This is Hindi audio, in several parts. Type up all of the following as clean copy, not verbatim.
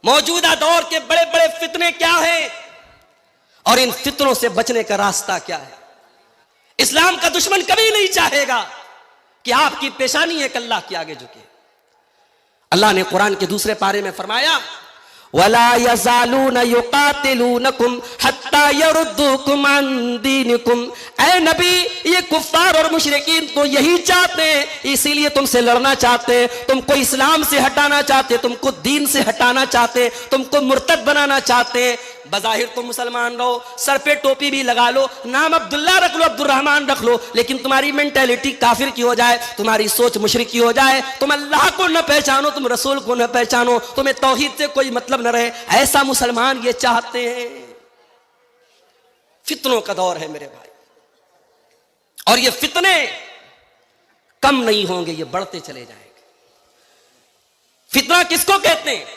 मौजूदा दौर के बड़े बड़े फितने क्या हैं और इन फितनों से बचने का रास्ता क्या है। इस्लाम का दुश्मन कभी नहीं चाहेगा कि आपकी पेशानी एक अल्लाह के आगे झुके। अल्लाह ने कुरान के दूसरे पारे में फरमाया, वला यज़ालून युकातिलूनकुम हत्ता यरुद्दूकुम अन दीनिकुम। ऐ नबी, ये कुफ्फार और मुशरिकीन तो यही चाहते हैं, इसीलिए तुमसे लड़ना चाहते हैं, तुमको इस्लाम से हटाना चाहते, तुमको दीन से हटाना चाहते, तुमको मुर्तद बनाना चाहते हैं। बज़ाहिर तुम मुसलमान रहो, सर पे टोपी भी लगा लो, नाम अब्दुल्ला रख लो, अब्दुर्रहमान रख लो, लेकिन तुम्हारी मेंटेलिटी काफिर की हो जाए, तुम्हारी सोच मुशरिक की हो जाए, तुम अल्लाह को न पहचानो, तुम रसूल को न पहचानो, तुम्हें तौहीद से कोई मतलब न रहे, ऐसा मुसलमान ये चाहते हैं। फितनों का दौर है मेरे भाई, और ये फितने कम नहीं होंगे, ये बढ़ते चले जाएंगे। फितना किसको कहते हैं?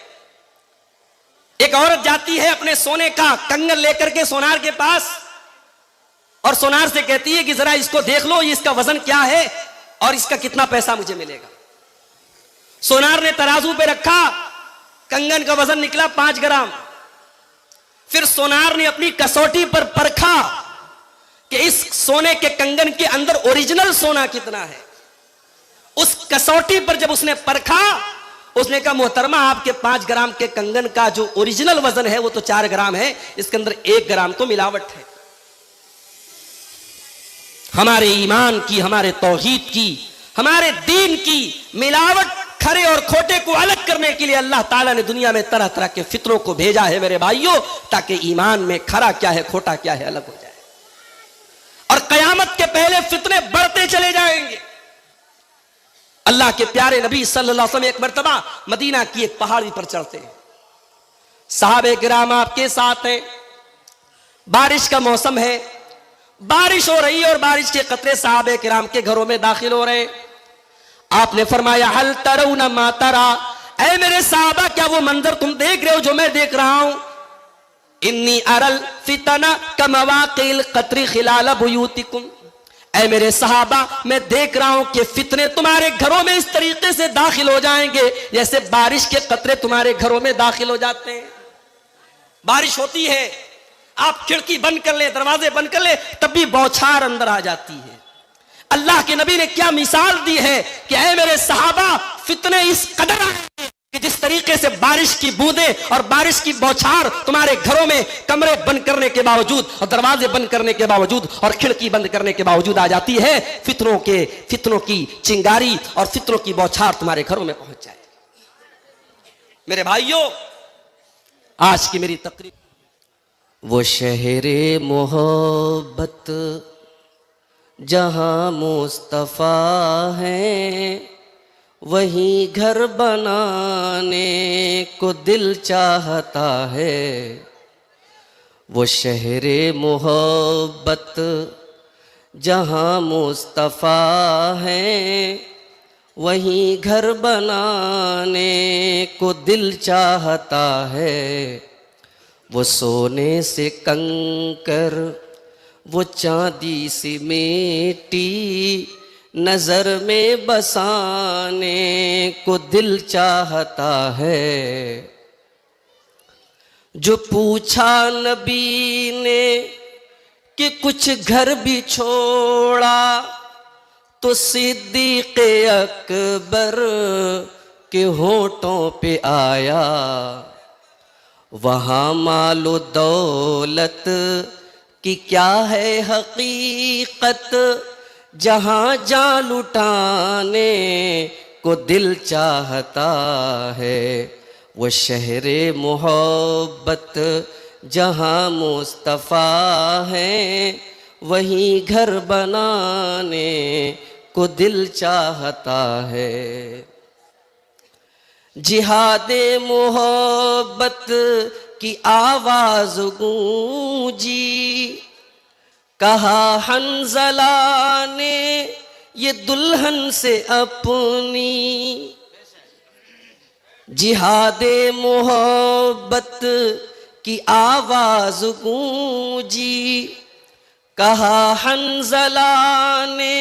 एक औरत जाती है अपने सोने का कंगन लेकर के सोनार के पास और सोनार से कहती है कि जरा इसको देख लो, ये इसका वजन क्या है और इसका कितना पैसा मुझे मिलेगा। सोनार ने तराजू पे रखा, कंगन का वजन निकला 5 ग्राम। फिर सोनार ने अपनी कसौटी पर परखा कि इस सोने के कंगन के अंदर ओरिजिनल सोना कितना है। उस कसौटी पर जब उसने परखा, उसने कहा, मोहतरमा, आपके 5 ग्राम के कंगन का जो ओरिजिनल वजन है वो तो 4 ग्राम है, इसके अंदर 1 ग्राम तो मिलावट है। हमारे ईमान की, हमारे तौहीद की, हमारे दीन की मिलावट, खरे और खोटे को अलग करने के लिए अल्लाह ताला ने दुनिया में तरह तरह के फितरों को भेजा है मेरे भाइयों, ताकि ईमान में खरा क्या है खोटा क्या है अलग हो जाए। और कयामत के पहले फितने बढ़ते चले जाएंगे। अल्लाह के प्यारे नबी सल्लल्लाहु अलैहि वसल्लम एक मर्तबा मदीना की एक पहाड़ी पर चढ़ते हैं, सहाबे किराम आपके साथ हैं, बारिश का मौसम है, बारिश हो रही है और बारिश के कतरे सहाबे किराम के घरों में दाखिल हो रहे हैं। आपने फरमाया, हल तरौना मा तरा, ऐ मेरे सहाबा, क्या वो मंजर तुम देख रहे हो जो मैं देख रहा हूं? इन्नी अरल फितना कमवाकिल कतरी खिलाल बुयूतिकुम, ऐ मेरे सहाबा, मैं देख रहा हूं कि फितने तुम्हारे घरों में इस तरीके से दाखिल हो जाएंगे जैसे बारिश के कतरे तुम्हारे घरों में दाखिल हो जाते हैं। बारिश होती है, आप खिड़की बंद कर ले, दरवाजे बंद कर ले, तब भी बौछार अंदर आ जाती है। अल्लाह के नबी ने क्या मिसाल दी है कि ऐ मेरे सहाबा, फितने इस कदर आएंगे कि जिस तरीके से बारिश की बूंदें और बारिश की बौछार तुम्हारे घरों में कमरे बंद करने के बावजूद और दरवाजे बंद करने के बावजूद और खिड़की बंद करने के बावजूद आ जाती है, फितनों की चिंगारी और फितनों की बौछार तुम्हारे घरों में पहुंच जाए। मेरे भाइयों, आज की मेरी तकरीर, वो शहरे मोहब्बत जहां मुस्तफा है, वहीं घर बनाने को दिल चाहता है। वो शहरे मोहब्बत जहां मुस्तफा है, वहीं घर बनाने को दिल चाहता है। वो सोने से कंकर, वो चांदी सी मिट्टी नजर में बसाने को दिल चाहता है। जो पूछा नबी ने कि कुछ घर भी छोड़ा, तो सिद्दीक़ अकबर के होठों पे आया, वहाँ मालो दौलत कि क्या है हकीकत, जहाँ जान लुटाने को दिल चाहता है। वो शहरे मोहब्बत जहाँ मुस्तफ़ा है, वहीं घर बनाने को दिल चाहता है। जिहादे मोहब्बत की आवाज गूंजी, कहा हंज़ला ने ये दुल्हन से अपनी। जिहादे मोहब्बत की आवाज गूंजी, कहा हंज़ला ने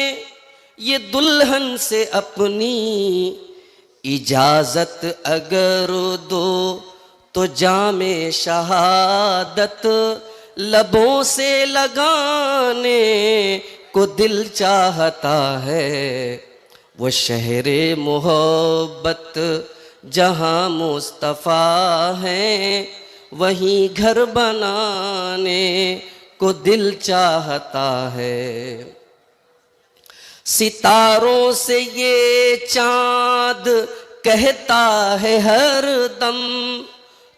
ये दुल्हन से अपनी। इजाजत अगर दो तो तो जामे शहादत लबों से लगाने को दिल चाहता है। वो शहरे मोहब्बत जहाँ मुस्तफ़ा है, वहीं घर बनाने को दिल चाहता है। सितारों से ये चाँद कहता है हर दम,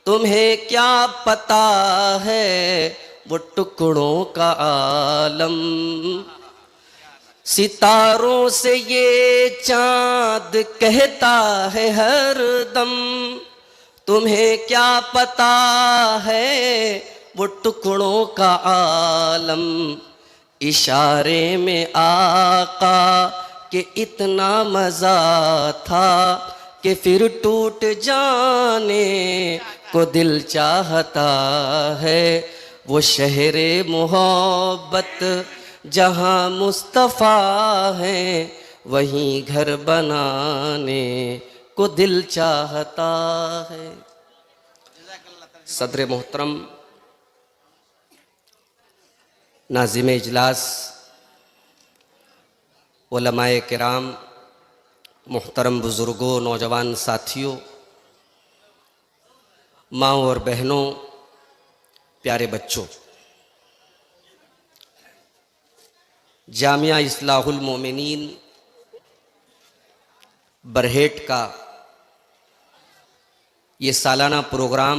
तुम्हें क्या पता है वो टुकड़ों का आलम। सितारों से ये चाँद कहता है हर दम, तुम्हें क्या पता है वो टुकड़ों का आलम। इशारे में आका के इतना मज़ा था कि फिर टूट जाने को दिल चाहता है। वो शहरे मोहब्बत जहाँ मुस्तफ़ा है, वहीं घर बनाने को दिल चाहता है। सदर मोहतरम, नाज़िम इजलास, उलमाए किराम, मुहतरम बुज़ुर्गों, नौजवान साथियों, माँओं और बहनों, प्यारे बच्चों, जामिया इस्लाहुल मोमिनीन बरहेट का ये सालाना प्रोग्राम,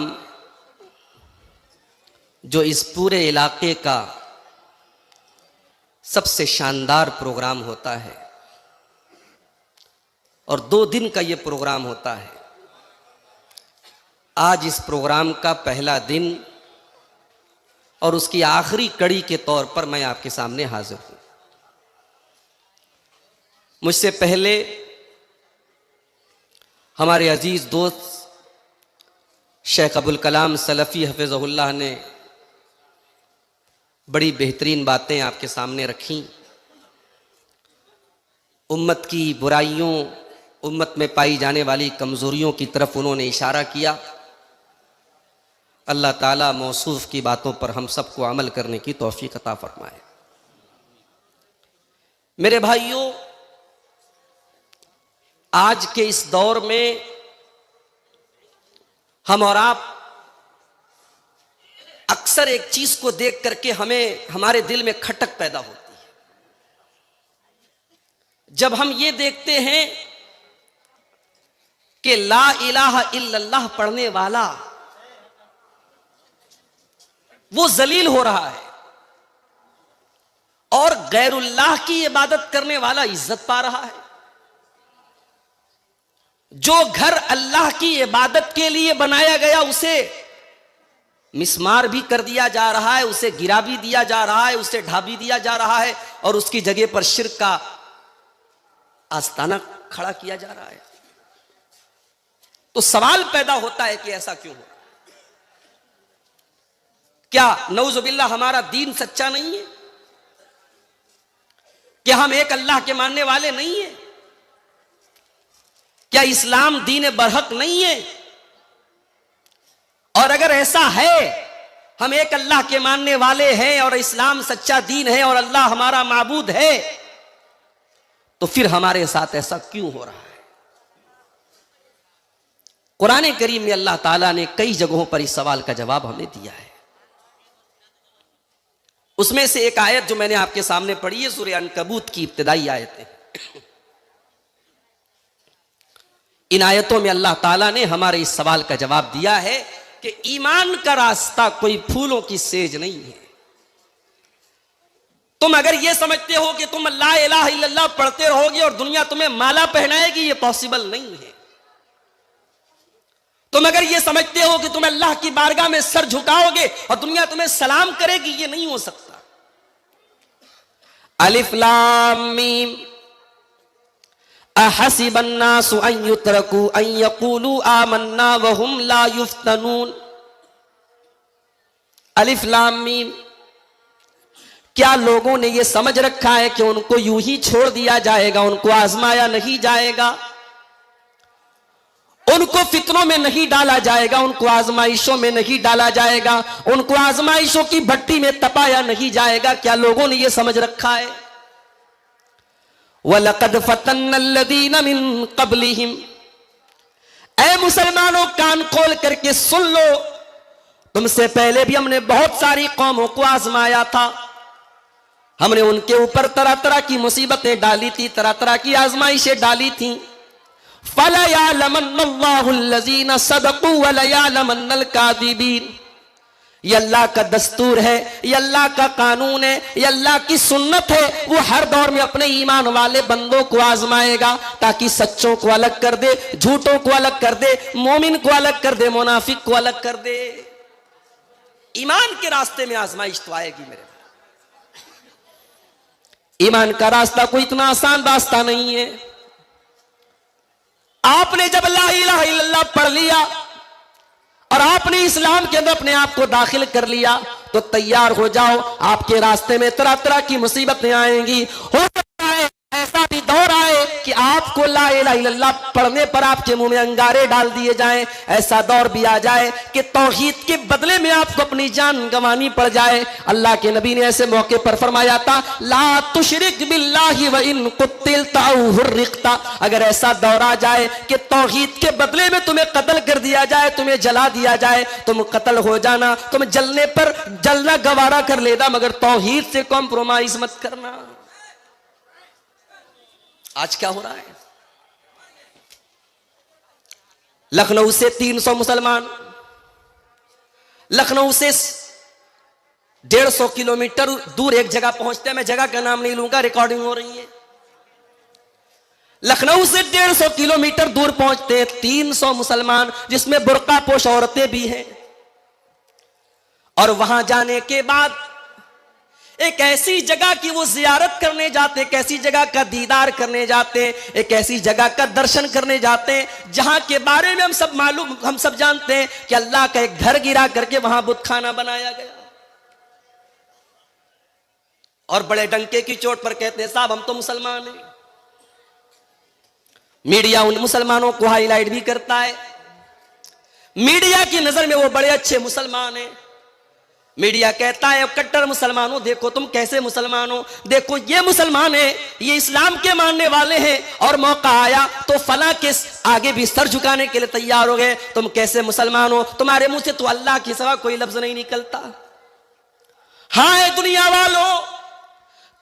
जो इस पूरे इलाके का सबसे शानदार प्रोग्राम होता है और 2 दिन का ये प्रोग्राम होता है। आज इस प्रोग्राम का पहला दिन और उसकी आखिरी कड़ी के तौर पर मैं आपके सामने हाजिर हूं। मुझसे पहले हमारे अजीज दोस्त शेख अबुल कलाम सलफ़ी हफ़िज़हुल्लाह ने बड़ी बेहतरीन बातें आपके सामने रखी। उम्मत की बुराइयों, उम्मत में पाई जाने वाली कमज़ोरियों की तरफ उन्होंने इशारा किया। अल्लाह ताला मौसूफ़ की बातों पर हम सबको अमल करने की तौफ़ीक़ अता फ़रमाए। मेरे भाइयों, आज के इस दौर में हम और आप अक्सर एक चीज को देख करके हमें हमारे दिल में खटक पैदा होती है। जब हम ये देखते हैं कि ला इलाहा इल्लल्लाह पढ़ने वाला वो जलील हो रहा है और गैरुल्लाह की इबादत करने वाला इज्जत पा रहा है। जो घर अल्लाह की इबादत के लिए बनाया गया उसे मिस्मार भी कर दिया जा रहा है, उसे गिरा भी दिया जा रहा है, उसे ढा भी दिया जा रहा है और उसकी जगह पर शिर्क का आस्ताना खड़ा किया जा रहा है। तो सवाल पैदा होता है कि ऐसा क्यों हो? क्या नऊजुबिल्लाह हमारा दीन सच्चा नहीं है? क्या हम एक अल्लाह के मानने वाले नहीं है? क्या इस्लाम दीन बरहक नहीं है? और अगर ऐसा है, हम एक अल्लाह के मानने वाले हैं और इस्लाम सच्चा दीन है और अल्लाह हमारा माबूद है, तो फिर हमारे साथ ऐसा क्यों हो रहा है? कुरान करीम में अल्लाह ताला ने कई जगहों पर इस सवाल का जवाब हमें दिया है। उसमें से एक आयत जो मैंने आपके सामने पढ़ी है, सूरह अनकबूत की इब्तिदाई आयतें। इन आयतों में अल्लाह ताला ने हमारे इस सवाल का जवाब दिया है कि ईमान का रास्ता कोई फूलों की सेज नहीं है। तुम अगर यह समझते हो कि तुम ला इलाहा इल्लल्लाह पढ़ते रहोगे और दुनिया तुम्हें माला पहनाएगी, यह पॉसिबल नहीं है। तुम अगर यह समझते हो कि तुम अल्लाह की बारगाह में सर झुकाओगे और दुनिया तुम्हें सलाम करेगी, यह नहीं हो सकता। अलिफ लाम मीम अहसिबन नासु अन युत्रकू अन यक़ूलू आमन्ना वहुम ला युफ्तनून। अलिफ लाम मीम, क्या लोगों ने यह समझ रखा है कि उनको यूं ही छोड़ दिया जाएगा, उनको आजमाया नहीं जाएगा? उनको फितनों में नहीं डाला जाएगा, उनको आजमाइशों में नहीं डाला जाएगा, उनको आजमाइशों की भट्टी में तपाया नहीं जाएगा। क्या लोगों ने यह समझ रखा है? वलक़द फ़तन्नल्लज़ीना मिन क़ब्लिहिम, ऐ मुसलमानों कान खोल करके सुन लो, तुमसे पहले भी हमने बहुत सारी कौमों को आजमाया था। हमने उनके ऊपर तरह तरह की मुसीबतें डाली थी, तरह तरह की आजमाइशें डाली थी। फलयअलमन्नल्लाहुल्लज़ीना सदक़ू वलयअलमन्नल काज़िबीन, ये अल्लाह का दस्तूर है, ये अल्लाह का कानून है, ये अल्लाह की सुन्नत है। वो हर दौर में अपने ईमान वाले बंदों को आजमाएगा ताकि सच्चों को अलग कर दे, झूठों को अलग कर दे, मोमिन को अलग कर दे, मुनाफिक को अलग कर दे। ईमान के रास्ते में आजमाइश तो आएगी मेरे भाई। ईमान का रास्ता कोई इतना आसान रास्ता नहीं है। आपने जब ला इलाहा इल्लल्लाह पढ़ लिया और आपने इस्लाम के अंदर अपने आप को दाखिल कर लिया तो तैयार हो जाओ, आपके रास्ते में तरह तरह की मुसीबतें आएंगी। हो सकता है ऐसा भी दौर आए कि आपको ला इलाहा इल्लल्लाह पढ़ने पर आपके मुंह में अंगारे डाल दिए जाएं। ऐसा दौर भी आ जाए कि तौहीद के बदले में आपको अपनी जान गंवानी पड़ जाए। अल्लाह के नबी ने ऐसे मौके पर फरमाया था, ला तुशरिक बिल्लाहि व इन कुतिलता औ हुर्रिकता। अगर ऐसा दौर आ जाए कि तौहीद के बदले में तुम्हें कत्ल कर दिया जाए, तुम्हें जला दिया जाए, तुम कत्ल हो जाना, तुम जलने पर जलना गवारा कर लेना, मगर तौहीद से कॉम्प्रोमाइज मत करना। आज क्या हो रहा है? लखनऊ से 300 मुसलमान, लखनऊ से 150 किलोमीटर दूर एक जगह पहुंचते हैं, मैं जगह का नाम नहीं लूंगा, रिकॉर्डिंग हो रही है। लखनऊ से 150 किलोमीटर दूर पहुंचते हैं 300 मुसलमान, जिसमें बुर्का पोश औरतें भी हैं। और वहां जाने के बाद एक ऐसी जगग की वो जियारत करने जाते, एक ऐसी जगह का दीदार करने जाते, एक ऐसी जगह का दर्शन करने जाते जहां के बारे में हम सब जानते हैं कि अल्लाह का एक घर गिरा करके वहां बुतखाना बनाया गया। और बड़े डंके की चोट पर कहते हैं, साहब हम तो मुसलमान हैं। मीडिया उन मुसलमानों को हाईलाइट भी करता है, मीडिया की नजर में वो बड़े अच्छे मुसलमान हैं। मीडिया कहता है कट्टर मुसलमानों, देखो तुम कैसे मुसलमान हो, देखो ये मुसलमान है, ये इस्लाम के मानने वाले हैं, और मौका आया तो फला के आगे भी सर झुकाने के लिए तैयार हो गए। तुम कैसे मुसलमान हो? तुम्हारे मुंह से तो अल्लाह के सिवा कोई लफ्ज नहीं निकलता। हाँ है दुनिया वालों,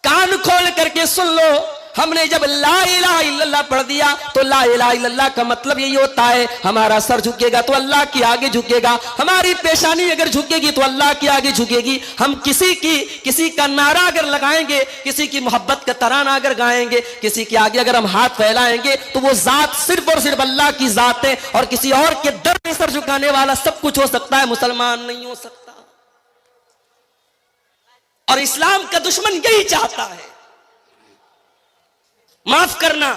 कान खोल करके सुन लो, हमने जब ला इलाहा इल्लल्लाह पढ़ दिया तो ला इलाहा इल्लल्लाह का मतलब यही होता है हमारा सर झुकेगा तो अल्लाह के आगे झुकेगा, हमारी पेशानी अगर झुकेगी तो अल्लाह के आगे झुकेगी। हम किसी का नारा अगर लगाएंगे, किसी की मोहब्बत का तराना अगर गाएंगे, किसी के आगे अगर हम हाथ फैलाएंगे तो वो जात सिर्फ और सिर्फ अल्लाह की जात है, और किसी और के दर में सर झुकाने वाला सब कुछ हो सकता है, मुसलमान नहीं हो सकता। और इस्लाम का दुश्मन यही चाहता है। माफ करना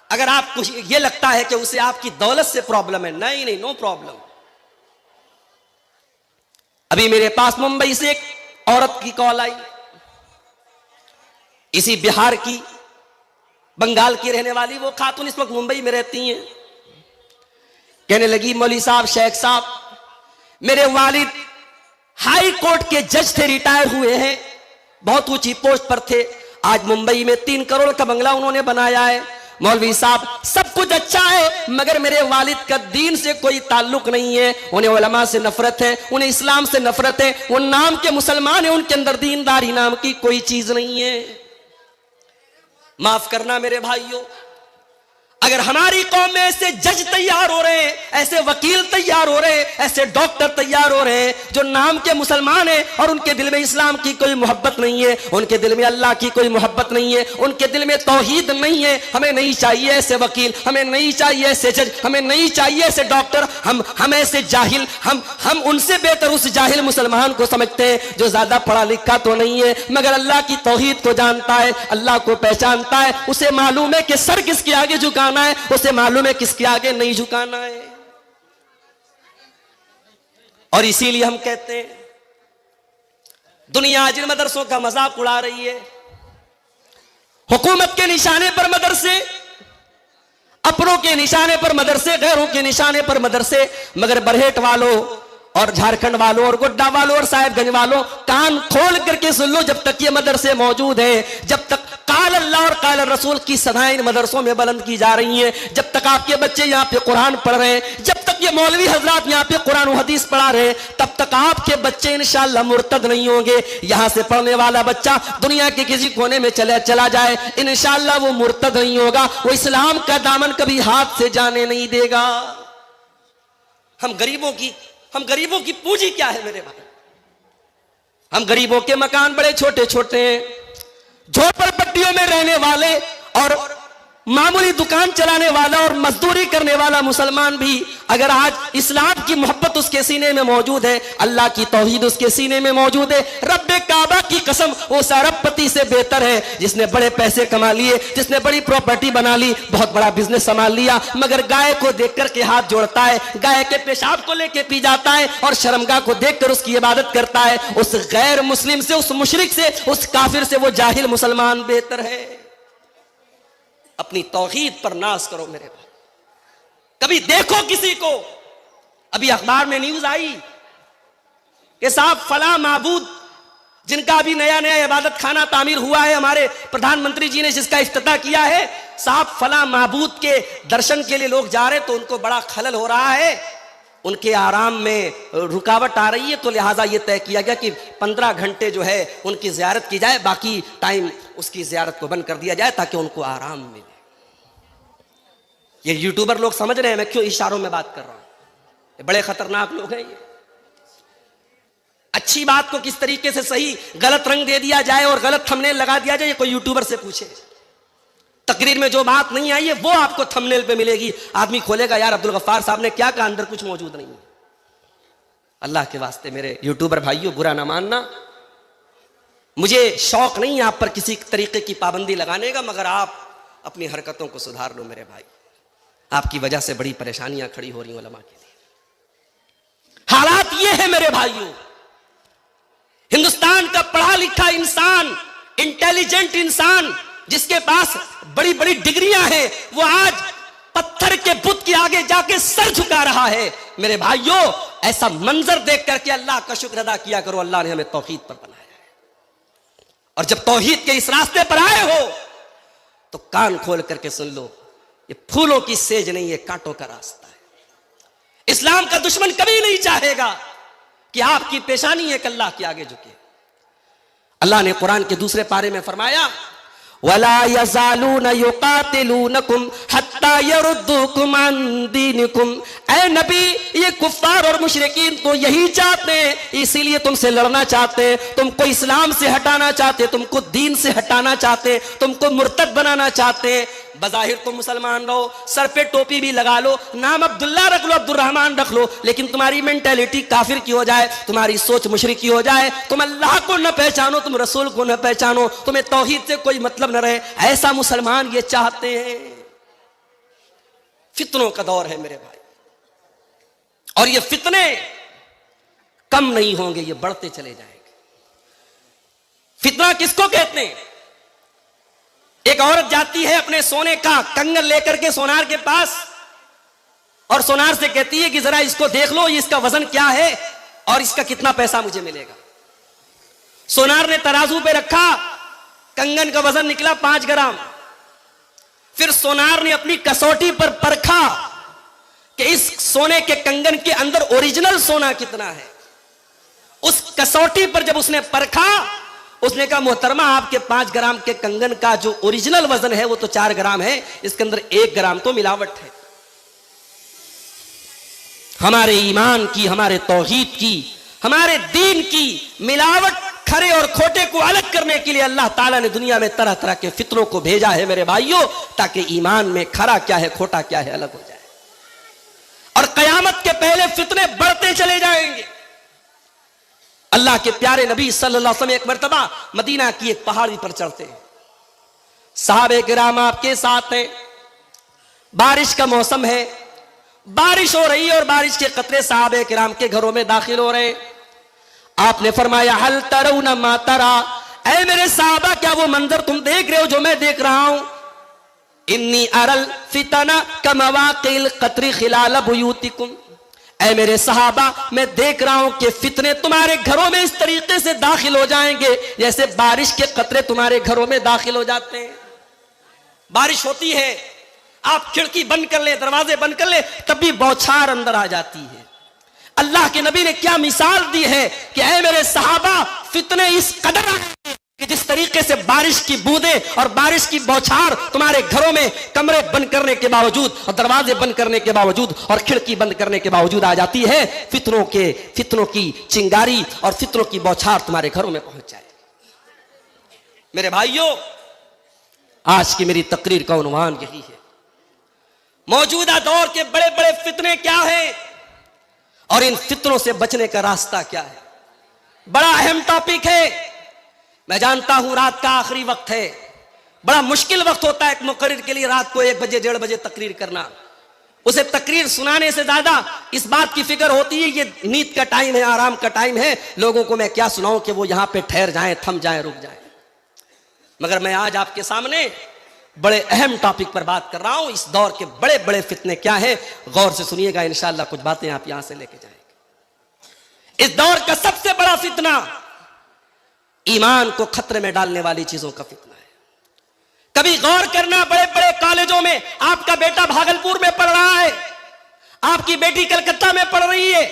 अगर आपको यह लगता है कि उसे आपकी दौलत से प्रॉब्लम है, नहीं नहीं, नो प्रॉब्लम। अभी मेरे पास मुंबई से एक औरत की कॉल आई, इसी बिहार की, बंगाल की रहने वाली वो खातून इस वक्त मुंबई में रहती हैं। कहने लगी, मौलवी साहब, शेख साहब, मेरे वालिद हाई कोर्ट के जज थे, रिटायर हुए हैं, बहुत ऊंची पोस्ट पर थे, आज मुंबई में 3 करोड़ का बंगला उन्होंने बनाया है। मौलवी साहब सब कुछ अच्छा है, मगर मेरे वालिद का दीन से कोई ताल्लुक नहीं है, उन्हें उलमा से नफरत है, उन्हें इस्लाम से नफरत है, वो नाम के मुसलमान है, उनके अंदर दीनदारी नाम की कोई चीज नहीं है। माफ करना मेरे भाइयों, अगर हमारी कौम में ऐसे जज तैयार हो रहे हैं, ऐसे वकील तैयार हो रहे हैं, ऐसे डॉक्टर तैयार हो रहे हैं जो नाम के मुसलमान हैं और उनके दिल में इस्लाम की कोई मोहब्बत नहीं है, उनके दिल में अल्लाह की कोई मोहब्बत नहीं है, उनके दिल में तौहीद नहीं है, हमें नहीं चाहिए ऐसे वकील, हमें नहीं चाहिए ऐसे जज, हमें नहीं चाहिए ऐसे डॉक्टर। हम ऐसे जाहिल, हम उनसे बेहतर उस जाहिल मुसलमान को समझते हैं जो ज्यादा पढ़ा लिखा तो नहीं है मगर अल्लाह की तौहीद को जानता है, अल्लाह को पहचानता है, उसे मालूम है कि सर किसके आगे झुकाना है, उसे मालूम है किसके आगे नहीं झुकाना है। और इसीलिए हम कहते हैं दुनिया आज इन मदरसों का मजाक उड़ा रही है, हुकूमत के निशाने पर मदरसे, अपनों के निशाने पर मदरसे, गैरों के निशाने पर मदरसे। मगर बरहेट वालों और झारखंड वालों और गोड्डा वालों और साहिबगंज वालों, कान खोल करके सुन लो, जब तक ये मदरसे मौजूद हैं, जब तक काल अल्लाह और काल रसूल की सदाएं इन मदरसों में बुलंद की जा रही हैं, जब तक आपके बच्चे यहाँ पे कुरान पढ़ रहे हैं, जब तक ये मौलवी हजरात यहाँ पे कुरान और हदीस पढ़ा रहे हैं, तब तक आपके बच्चे इंशाअल्लाह मुर्तद नहीं होंगे। यहाँ से पढ़ने वाला बच्चा दुनिया के किसी कोने में चला जाए, इंशाअल्लाह वो मुर्तद नहीं होगा, वो इस्लाम का दामन कभी हाथ से जाने नहीं देगा। हम गरीबों की पूंजी क्या है मेरे भाई? हम गरीबों के मकान बड़े छोटे छोटे हैं, झोपड़पट्टियों में रहने वाले और मामूली दुकान चलाने वाला और मजदूरी करने वाला मुसलमान भी अगर आज इस्लाम की मोहब्बत उसके सीने में मौजूद है, अल्लाह की तौहीद उसके सीने में मौजूद है, रब्बे काबा की कसम वो अरबपति से बेहतर है जिसने बड़े पैसे कमा लिए, जिसने बड़ी प्रॉपर्टी बना ली, बहुत बड़ा बिजनेस संभाल लिया, मगर गाय को देख करके हाथ जोड़ता है, गाय के पेशाब को लेके पी जाता है और शर्मगाह को देखकर उसकी इबादत करता है। उस गैर मुस्लिम से, उस मुशरिक से, उस काफिर से वो जाहिल मुसलमान बेहतर है। अपनी तौहीद पर नाज करो मेरे भाई। कभी देखो किसी को, अभी अखबार में न्यूज आई कि साहब फला माबूद जिनका अभी नया नया इबादत खाना तामीर हुआ है, हमारे प्रधानमंत्री जी ने जिसका इफ्तिताह किया है, साहब फला माबूद के दर्शन के लिए लोग जा रहे तो उनको बड़ा खलल हो रहा है, उनके आराम में रुकावट आ रही है, तो लिहाजा ये तय किया गया कि 15 घंटे जो है उनकी जियारत की जाए, बाकी टाइम उसकी जियारत को बंद कर दिया जाए ताकि उनको आराम मिले। ये यूट्यूबर लोग समझ रहे हैं मैं क्यों इशारों में बात कर रहा हूं, ये बड़े खतरनाक लोग हैं। ये अच्छी बात को किस तरीके से सही गलत रंग दे दिया जाए और गलत थंबनेल लगा दिया जाए, ये कोई यूट्यूबर से पूछे। तकरीर में जो बात नहीं आई है वो आपको थंबनेल पे मिलेगी, आदमी खोलेगा यार अब्दुल गफ्फार साहब ने क्या कहा, अंदर कुछ मौजूद नहीं है। अल्लाह के वास्ते मेरे यूट्यूबर भाइयों, बुरा ना मानना, मुझे शौक नहीं है आप पर किसी तरीके की पाबंदी लगाने का, मगर आप अपनी हरकतों को सुधार लो मेरे भाई। आपकी वजह से बड़ी परेशानियां खड़ी हो रही हैं उलमा के लिए। हालात ये है मेरे भाइयों, हिंदुस्तान का पढ़ा लिखा इंसान, इंटेलिजेंट इंसान जिसके पास बड़ी बड़ी डिग्रियां हैं, वो आज पत्थर के बुत के आगे जाके सर झुका रहा है। मेरे भाइयों, ऐसा मंजर देख करके अल्लाह का शुक्र अदा किया करो, अल्लाह ने हमें तौहीद पर बनाया है। और जब तौहीद के इस रास्ते पर आए हो तो कान खोल करके सुन लो, ये फूलों की सेज नहीं, ये कांटों का रास्ता है। इस्लाम का दुश्मन कभी नहीं चाहेगा कि आपकी पेशानी एक अल्लाह के आगे झुके। अल्लाह ने कुरान के दूसरे पारे में फरमाया, वला यज़ालून युकातिलूनकुम हत्ता यरुद्दूकुम अन दीनिकुम। ऐ नबी, ये कुफ्फार और मुशरिकीन तो यही चाहते हैं, इसीलिए तुमसे लड़ना चाहते हैं, तुमको इस्लाम से हटाना चाहते, तुमको दीन से हटाना चाहते, तुमको मुर्तद बनाना चाहते हैं। बज़ाहिर तुम मुसलमान रहो, सर पे टोपी भी लगा लो, नाम अब्दुल्ला रख लो, अब्दुर्रहमान रख लो, लेकिन तुम्हारी मेंटेलिटी काफिर की हो जाए, तुम्हारी सोच मुशरिक की हो जाए, तुम अल्लाह को न पहचानो, तुम रसूल को न पहचानो, तुम्हें तौहीद से कोई मतलब न रहे, ऐसा मुसलमान ये चाहते हैं। फितनों का दौर है मेरे भाई, और ये फितने कम नहीं होंगे, ये बढ़ते चले जाएंगे। फितना किसको कहते हैं? एक औरत जाती है अपने सोने का कंगन लेकर के सोनार के पास और सोनार से कहती है कि जरा इसको देख लो, इसका वजन क्या है और इसका कितना पैसा मुझे मिलेगा। सोनार ने तराजू पे रखा, कंगन का वजन निकला 5 ग्राम। फिर सोनार ने अपनी कसौटी पर परखा कि इस सोने के कंगन के अंदर ओरिजिनल सोना कितना है। उस कसौटी पर जब उसने परखा, उसने कहा मोहतरमा, आपके 5 ग्राम के कंगन का जो ओरिजिनल वजन है वो तो 4 ग्राम है, इसके अंदर 1 ग्राम तो मिलावट है। हमारे ईमान की, हमारे तौहीद की, हमारे दीन की मिलावट, खरे और खोटे को अलग करने के लिए अल्लाह ताला ने दुनिया में तरह तरह के फितरों को भेजा है मेरे भाइयों, ताकि ईमान में खरा क्या है खोटा क्या है अलग हो जाए। और कयामत के पहले फितने बढ़ते चले जाएंगे। अल्लाह के प्यारे नबी सल्लल्लाहु अलैहि वसल्लम एक मर्तबा मदीना की एक पहाड़ी पर चढ़ते हैं, सहाबे किराम आपके साथ हैं, बारिश का मौसम है, बारिश हो रही है और बारिश के कतरे सहाबे किराम के घरों में दाखिल हो रहे हैं। आपने फरमाया हल तरौना मा तरा, ऐ मेरे सहाबा क्या वो मंजर तुम देख रहे हो जो मैं देख रहा हूं? इन्नी अरल फितना कमवाकिल कतरी खिलाल बुयूतिकुम, ऐ मेरे सहाबा मैं देख रहा हूं कि फितने तुम्हारे घरों में इस तरीके से दाखिल हो जाएंगे जैसे बारिश के कतरे तुम्हारे घरों में दाखिल हो जाते हैं। बारिश होती है, आप खिड़की बंद कर ले, दरवाजे बंद कर ले, तब भी बौछार अंदर आ जाती है। अल्लाह के नबी ने क्या मिसाल दी है कि ऐ मेरे सहाबा फितने इस कदर आएंगे कि जिस तरीके से बारिश की बूंदें और बारिश की बौछार तुम्हारे घरों में कमरे बंद करने के बावजूद और दरवाजे बंद करने के बावजूद और खिड़की बंद करने के बावजूद आ जाती है, फितनों की चिंगारी और फितनों की बौछार तुम्हारे घरों में पहुंच जाए। मेरे भाइयों, आज की मेरी तकरीर का उन्वान यही है, मौजूदा दौर के बड़े बड़े फितने क्या हैं और इन फितनों से बचने का रास्ता क्या है। बड़ा अहम टॉपिक है। मैं जानता हूं रात का आखिरी वक्त है, बड़ा मुश्किल वक्त होता है एक मुकर्रिर के लिए रात को 1 बजे 1:30 बजे तकरीर करना। उसे तकरीर सुनाने से ज्यादा इस बात की फिक्र होती है ये नींद का टाइम है, आराम का टाइम है, लोगों को मैं क्या सुनाऊं कि वो यहां पे ठहर जाएं, थम जाएं, रुक जाएं। मगर मैं आज आपके सामने बड़े अहम टॉपिक पर बात कर रहा हूं। इस दौर के बड़े बड़े फितने क्या है, गौर से सुनिएगा, इंशाअल्लाह कुछ बातें आप यहां से लेके जाएंगे। इस दौर का सबसे बड़ा फितना ईमान को खतरे में डालने वाली चीजों का फितना है। कभी गौर करना, बड़े बड़े कॉलेजों में आपका बेटा भागलपुर में पढ़ रहा है, आपकी बेटी कलकत्ता में पढ़ रही है,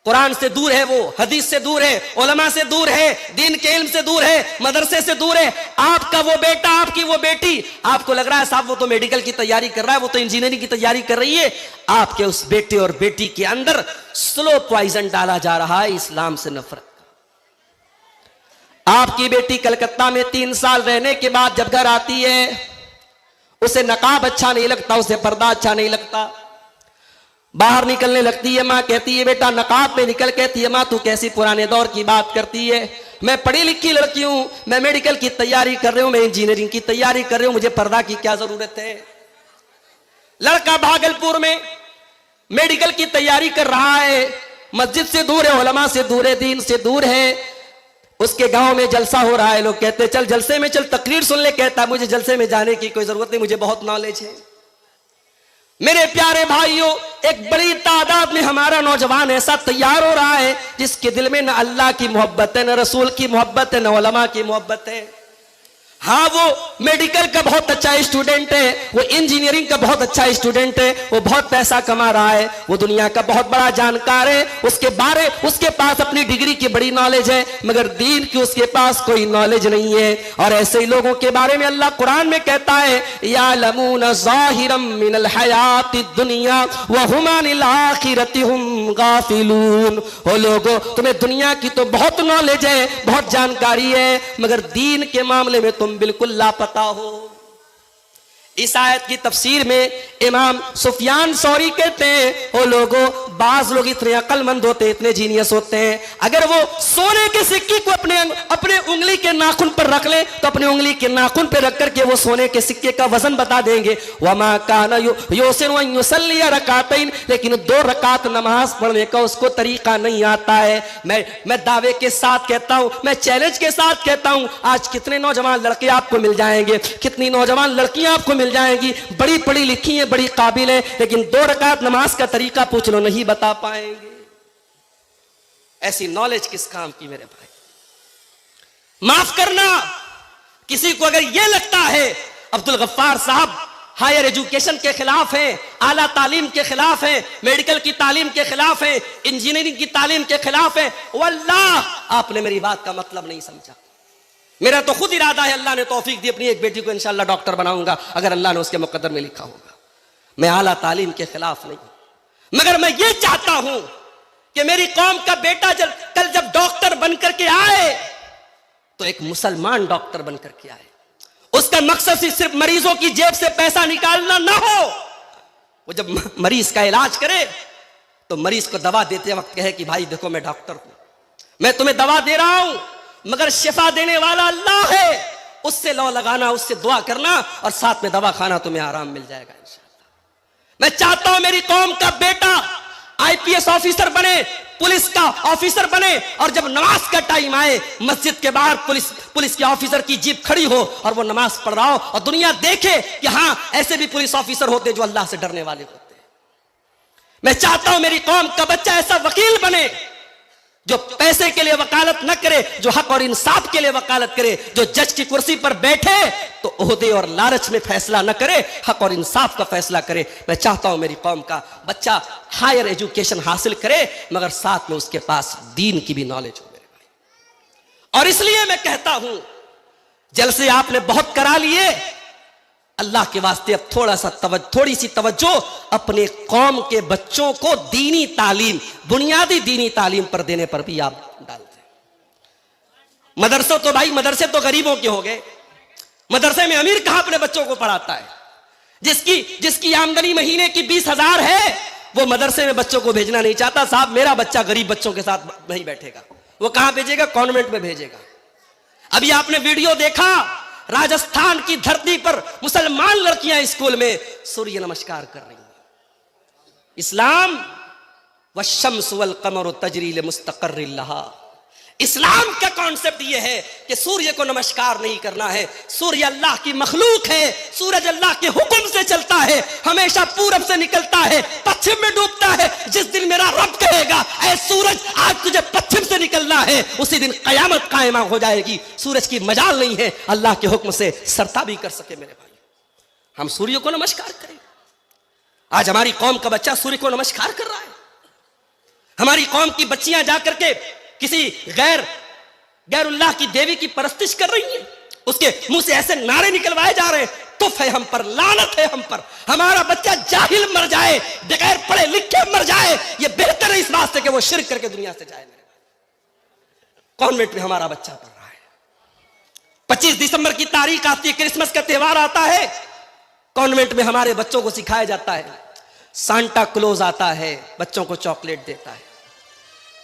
कुरान से दूर है, वो हदीस से दूर है, उलमा से दूर है, दीन के इल्म से दूर है, मदरसे से दूर है। आपका वो बेटा, आपकी वो बेटी, आपको लग रहा है साहब वो तो मेडिकल की तैयारी कर रहा है, वो तो इंजीनियरिंग की तैयारी कर रही है। आपके उस बेटे और बेटी के अंदर स्लो पॉइजन डाला जा रहा है इस्लाम से नफरत। आपकी बेटी कलकत्ता में 3 साल रहने के बाद जब घर आती है, उसे नकाब अच्छा नहीं लगता, उसे पर्दा अच्छा नहीं लगता, बाहर निकलने लगती है, माँ कहती है बेटा नकाब में निकल, कहती है माँ तू कैसी पुराने दौर की बात करती है, मैं पढ़ी लिखी लड़की हूं, मैं मेडिकल की तैयारी कर रही हूं, मैं इंजीनियरिंग की तैयारी कर रही हूं, मुझे पर्दा की क्या जरूरत है। लड़का भागलपुर में मेडिकल की तैयारी कर रहा है, मस्जिद से दूर है, उलमा से दूर है, दीन से दूर है, उसके गांव में जलसा हो रहा है, लोग कहते चल जलसे में चल, तकरीर सुन ले, कहता मुझे जलसे में जाने की कोई जरूरत नहीं, मुझे बहुत नॉलेज है। मेरे प्यारे भाइयों, एक बड़ी तादाद में हमारा नौजवान ऐसा तैयार हो रहा है जिसके दिल में न अल्लाह की मोहब्बत है, न रसूल की मोहब्बत है, न उलमा की मोहब्बत है। हाँ, वो मेडिकल का बहुत अच्छा स्टूडेंट है, वो इंजीनियरिंग का बहुत अच्छा स्टूडेंट है, वो बहुत पैसा कमा रहा है, वो दुनिया का बहुत बड़ा जानकार है, उसके पास अपनी डिग्री की बड़ी नॉलेज है, मगर दीन की उसके पास कोई नॉलेज नहीं है। और ऐसे ही लोगों के बारे में अल्लाह कुरान में कहता है यालमून ज़ाहिरम मिनल हयातिद दुनिया व हुम अनिल आखिरति हुम गाफिलून। ओ लोगों, तुम्हें दुनिया की तो बहुत नॉलेज है, बहुत जानकारी है, मगर दीन के मामले में तुम बिल्कुल लापता हो। इस आयत की तफसीर में इमाम सुफियान सौरी कहते हैं ओ लोगों, बाज लोग इतने अक्लमंद होते हैं, इतने जीनियस होते हैं, अगर वो सोने के सिक्के को अपने उंगली के नाखून पर रख ले तो अपने उंगली के नाखून पर रख करके वो सोने के सिक्के का वजन बता देंगे। वमा काना युसिनु अन युसल्ली रकातैन, लेकिन 2 रकात नमाज पढ़ने का उसको तरीका नहीं आता है। मैं दावे के साथ कहता हूं, मैं चैलेंज के साथ कहता हूं, आज कितने नौजवान लड़के आपको मिल जाएंगे, कितनी नौजवान लड़कियां आपको मिल जाएंगी, बड़ी पढ़ी लिखी है, बड़ी काबिल है, लेकिन 2 रकात नमाज का तरीका पूछ लो नहीं बता पाएंगे। ऐसी नॉलेज किस काम की मेरे भाई। माफ करना, किसी को अगर यह लगता है अब्दुल गफ्फार साहब हायर एजुकेशन के खिलाफ हैं, आला तालीम के खिलाफ हैं, मेडिकल की तालीम के खिलाफ हैं, इंजीनियरिंग की तालीम के खिलाफ हैं, वल्लाह आपने मेरी बात का मतलब नहीं समझा। मेरा तो खुद इरादा है, अल्लाह ने तौफीक दी, अपनी एक बेटी को इंशाअल्लाह डॉक्टर बनाऊंगा, अगर अल्लाह ने उसके मुकद्दर में लिखा होगा। मैं आला तालीम के खिलाफ नहीं, मगर मैं ये चाहता हूं कि मेरी कौम का बेटा कल जब डॉक्टर बनकर के आए तो एक मुसलमान डॉक्टर बनकर के आए। उसका मकसद सिर्फ मरीजों की जेब से पैसा निकालना ना हो, वो जब मरीज का इलाज करे तो मरीज को दवा देते वक्त कहे कि भाई देखो मैं डॉक्टर हूं, मैं तुम्हें दवा दे रहा हूं, मगर शिफा देने वाला अल्लाह है, उससे लौ लगाना, उससे दुआ करना और साथ में दवा खाना, तुम्हें आराम मिल जाएगा इंशाअल्लाह। मैं चाहता हूं मेरी कौम का बेटा आईपीएस ऑफिसर बने, पुलिस का ऑफिसर बने और जब नमाज का टाइम आए मस्जिद के बाहर पुलिस के ऑफिसर की जीप खड़ी हो और वो नमाज पढ़ रहा हो और दुनिया देखे कि हां ऐसे भी पुलिस ऑफिसर होते जो अल्लाह से डरने वाले होते। मैं चाहता हूं मेरी कौम का बच्चा ऐसा वकील बने जो पैसे के लिए वकालत न करे, जो हक और इंसाफ के लिए वकालत करे, जो जज की कुर्सी पर बैठे तो ओहदे और लालच में फैसला न करे, हक और इंसाफ का फैसला करे। मैं चाहता हूं मेरी कौम का बच्चा हायर एजुकेशन हासिल करे मगर साथ में उसके पास दीन की भी नॉलेज हो मेरे भाई। और इसलिए मैं कहता हूं जलसे आपने बहुत करा लिए, अल्लाह के वास्ते अब थोड़ी सी तवज्जो अपने कौम के बच्चों को दीनी तालीम, बुनियादी दीनी तालीम पर देने पर भी आप डालते हैं। मदरसे तो भाई मदरसे तो गरीबों के हो गए। मदरसे में अमीर कहां अपने बच्चों को पढ़ाता है? जिसकी आमदनी महीने की 20,000 है वो मदरसे में बच्चों को भेजना नहीं चाहता। साहब मेरा बच्चा गरीब बच्चों के साथ नहीं बैठेगा, वो कहां भेजेगा? कॉन्वेंट में भेजेगा। अभी आपने वीडियो देखा, राजस्थान की धरती पर मुसलमान लड़कियां स्कूल में सूर्य नमस्कार कर रही हैं। इस्लाम वश्शम्स वल कमर तजरी लिमुस्तक़र्रिन लहा। इस्लाम का कॉन्सेप्ट यह है कि सूर्य को नमस्कार नहीं करना है। सूर्य अल्लाह की मखलूक है, सूरज अल्लाह के हुक्म से चलता है, हमेशा पूरब से निकलता है, पश्चिम में डूबता है। जिस दिन मेरा रब कहेगा ऐ सूरज आज तुझे पश्चिम से निकलना है, उसी दिन कयामत कायमा हो जाएगी। सूरज की मजाल नहीं है अल्लाह के हुक्म से सरता भी कर सके मेरे भाई। हम सूर्य को नमस्कार करें। आज हमारी कौम का बच्चा सूर्य को नमस्कार कर रहा है। हमारी कौम की बच्चियां जाकर के किसी गैरुल्लाह की देवी की परस्तिश कर रही हैं, उसके मुंह से ऐसे नारे निकलवाए जा रहे हैं, तुफ है हम पर, लानत है हम पर। हमारा बच्चा जाहिल मर जाए, बगैर पढ़े लिखे मर जाए, ये बेहतर है इस बात से कि वो शिर्क करके दुनिया से जाए। कॉन्वेंट में हमारा बच्चा पढ़ रहा है। 25 दिसंबर की तारीख आती है, क्रिसमस का त्योहार आता है, कॉन्वेंट में हमारे बच्चों को सिखाया जाता है सांता क्लॉज आता है, बच्चों को चॉकलेट देता है।